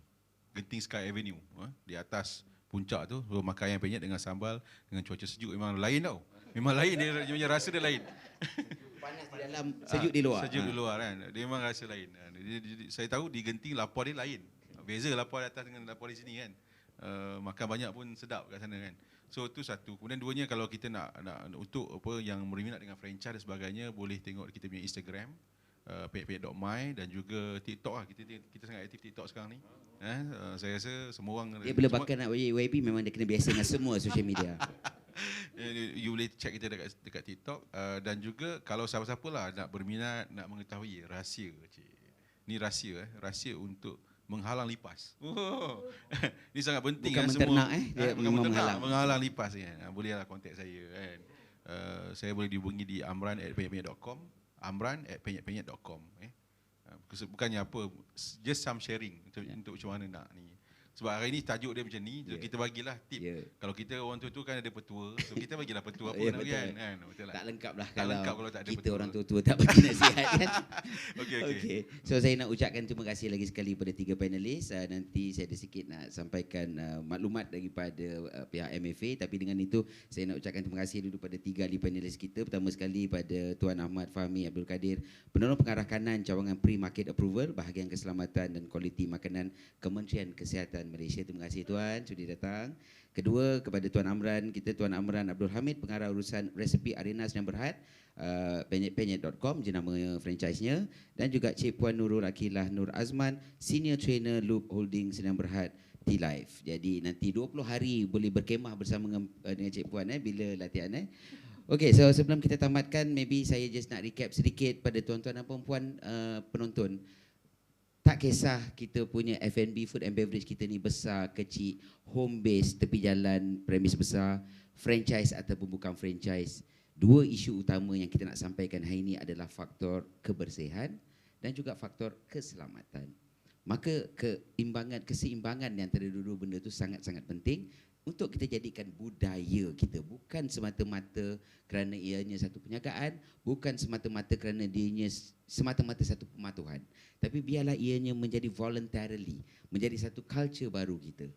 Sky Avenue, di atas puncak tu. Makan ayam penyet dengan sambal dengan cuaca sejuk memang lain tau. Memang lain, dia punya rasa dia lain. Panas di dalam, sejuk di luar. Sejuk di luar kan. Dia memang rasa lain. Saya tahu di Genting lapar dia lain. Beza lapar di atas dengan lapar di sini kan. Makan banyak pun sedap kat sana kan. So tu satu. Kemudian duanya, kalau kita nak untuk apa yang berminat dengan franchise dan sebagainya, boleh tengok kita punya Instagram payet.my dan juga TikTok lah. Kita sangat aktif TikTok sekarang ni. Saya rasa semua orang Dia bila bakal nak YB memang dia kena biasa dengan semua social media. You boleh check kita dekat TikTok dan juga kalau siapa-siapa lah nak berminat, nak mengetahui rahsia, ni rahsia rahsia untuk menghalang lipas. Ni sangat penting. Bukan kan, menternak semua, dia bukan memang menternak, menghalang lipas kan. Bolehlah contact saya kan. Saya boleh dihubungi di amran@penyet.com, amran@penyet.com. Bukannya apa, just some sharing untuk macam mana nak ni. Sebab hari ni tajuk dia macam ni, kita bagilah tip. Kalau kita orang tua kan ada petua, so kita bagilah petua apa nak kan. Betul tak? Tak lengkap lah tak lengkap kalau tak ada kita petua. orang tua-tua tak bagi nasihat kan. Okey. So saya nak ucapkan terima kasih lagi sekali pada 3 panelis. Nanti saya ada sikit nak sampaikan maklumat daripada pihak MFA, tapi dengan itu saya nak ucapkan terima kasih dulu pada 3 ahli panelis kita. Pertama sekali pada Tuan Ahmad Fahmi Abdul Kadir, penolong pengarah kanan cawangan Pre-Market Approval bahagian keselamatan dan kualiti makanan Kementerian Kesihatan Malaysia. Terima kasih Tuan sudi datang. Kedua, kepada Tuan Amran, Tuan Amran Abdul Hamid, pengarah urusan resepi Arena Senang Berhad, penyet.com je nama franchise-nya, dan juga Cik Puan Nurul Akilah Nur Azman, senior trainer Loop Holding Senang Berhad T-Live. Jadi nanti 20 hari boleh berkemah bersama dengan Cik Puan bila latihan. Okay, so sebelum kita tamatkan, maybe saya just nak recap sedikit pada tuan-tuan dan puan-puan penonton. Tak kisah kita punya F&B, food and beverage kita ni besar, kecil, home base, tepi jalan, premis besar, franchise ataupun bukan franchise. Dua isu utama yang kita nak sampaikan hari ini adalah faktor kebersihan dan juga faktor keselamatan. Maka keseimbangan yang antara dua benda itu sangat-sangat penting untuk kita jadikan budaya kita, bukan semata-mata kerana ianya satu perniagaan, bukan semata-mata kerana dianya semata-mata satu pematuhan, tapi biarlah ianya menjadi voluntarily, menjadi satu culture baru kita.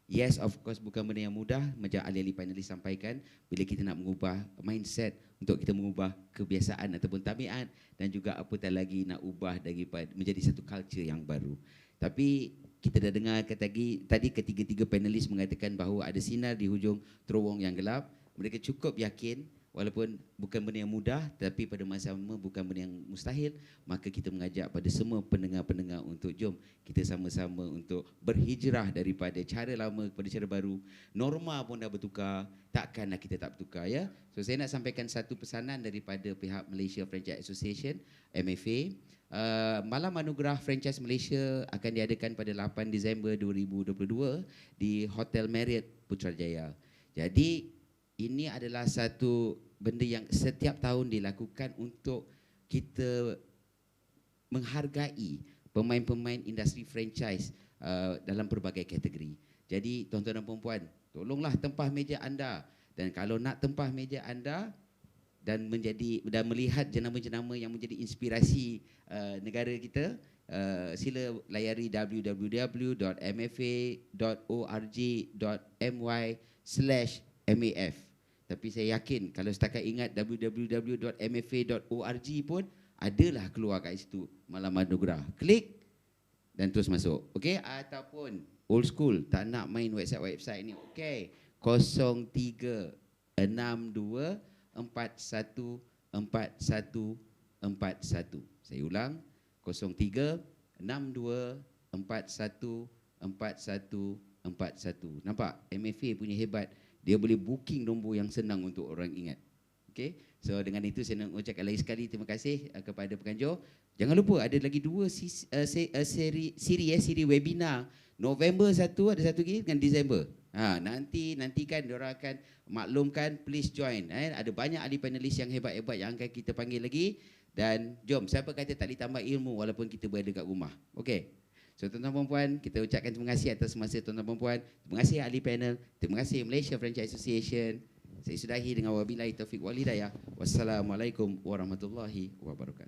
Yes, of course bukan benda yang mudah, macam ahli-ahli panelis sampaikan, bila kita nak mengubah mindset, untuk kita mengubah kebiasaan ataupun tabiat, dan juga apatah lagi nak ubah daripada menjadi satu culture yang baru. Tapi kita dah dengar tadi ketiga-tiga panelis mengatakan bahawa ada sinar di hujung terowong yang gelap. Mereka cukup yakin walaupun bukan benda yang mudah, tapi pada masa sama bukan benda yang mustahil. Maka kita mengajak pada semua pendengar-pendengar untuk jom kita sama-sama untuk berhijrah daripada cara lama kepada cara baru. Norma pun dah bertukar, takkanlah kita tak bertukar ya. So saya nak sampaikan satu pesanan daripada pihak Malaysia Franchise Association, MFA. Malam Anugerah Franchise Malaysia akan diadakan pada 8 Disember 2022 di Hotel Marriott Putrajaya. Jadi ini adalah satu benda yang setiap tahun dilakukan untuk kita menghargai pemain-pemain industri franchise dalam pelbagai kategori. Jadi tuan-tuan dan puan-puan, tolonglah tempah meja anda, dan kalau nak tempah meja anda dan melihat jenama-jenama yang menjadi inspirasi negara kita, sila layari www.mfa.org.my/maf. Tapi saya yakin kalau setakat ingat www.mfa.org pun adalah keluar kat situ Malam Anugerah. Klik dan terus masuk. Okey, ataupun old school tak nak main website ni, okey, 0362414141. Saya ulang, 0362414141. Nampak MFA punya hebat, dia boleh booking nombor yang senang untuk orang ingat. Okey, so dengan itu saya nak ucapkan lagi sekali terima kasih kepada penganjur. Jangan lupa ada lagi 2 siri webinar. November satu, ada satu lagi dengan Disember. Nantikan diorang akan maklumkan, please join. Ada banyak ahli panelis yang hebat-hebat yang akan kita panggil lagi. Dan jom, siapa kata tak boleh tambah ilmu walaupun kita berada kat rumah. Okey. So tuan-tuan dan puan, kita ucapkan terima kasih atas masa tuan-tuan dan puan. Terima kasih ahli panel. Terima kasih Malaysia Franchise Association. Saya sudahi dengan wabillahi taufiq wal hidayah. Wassalamualaikum warahmatullahi wabarakatuh.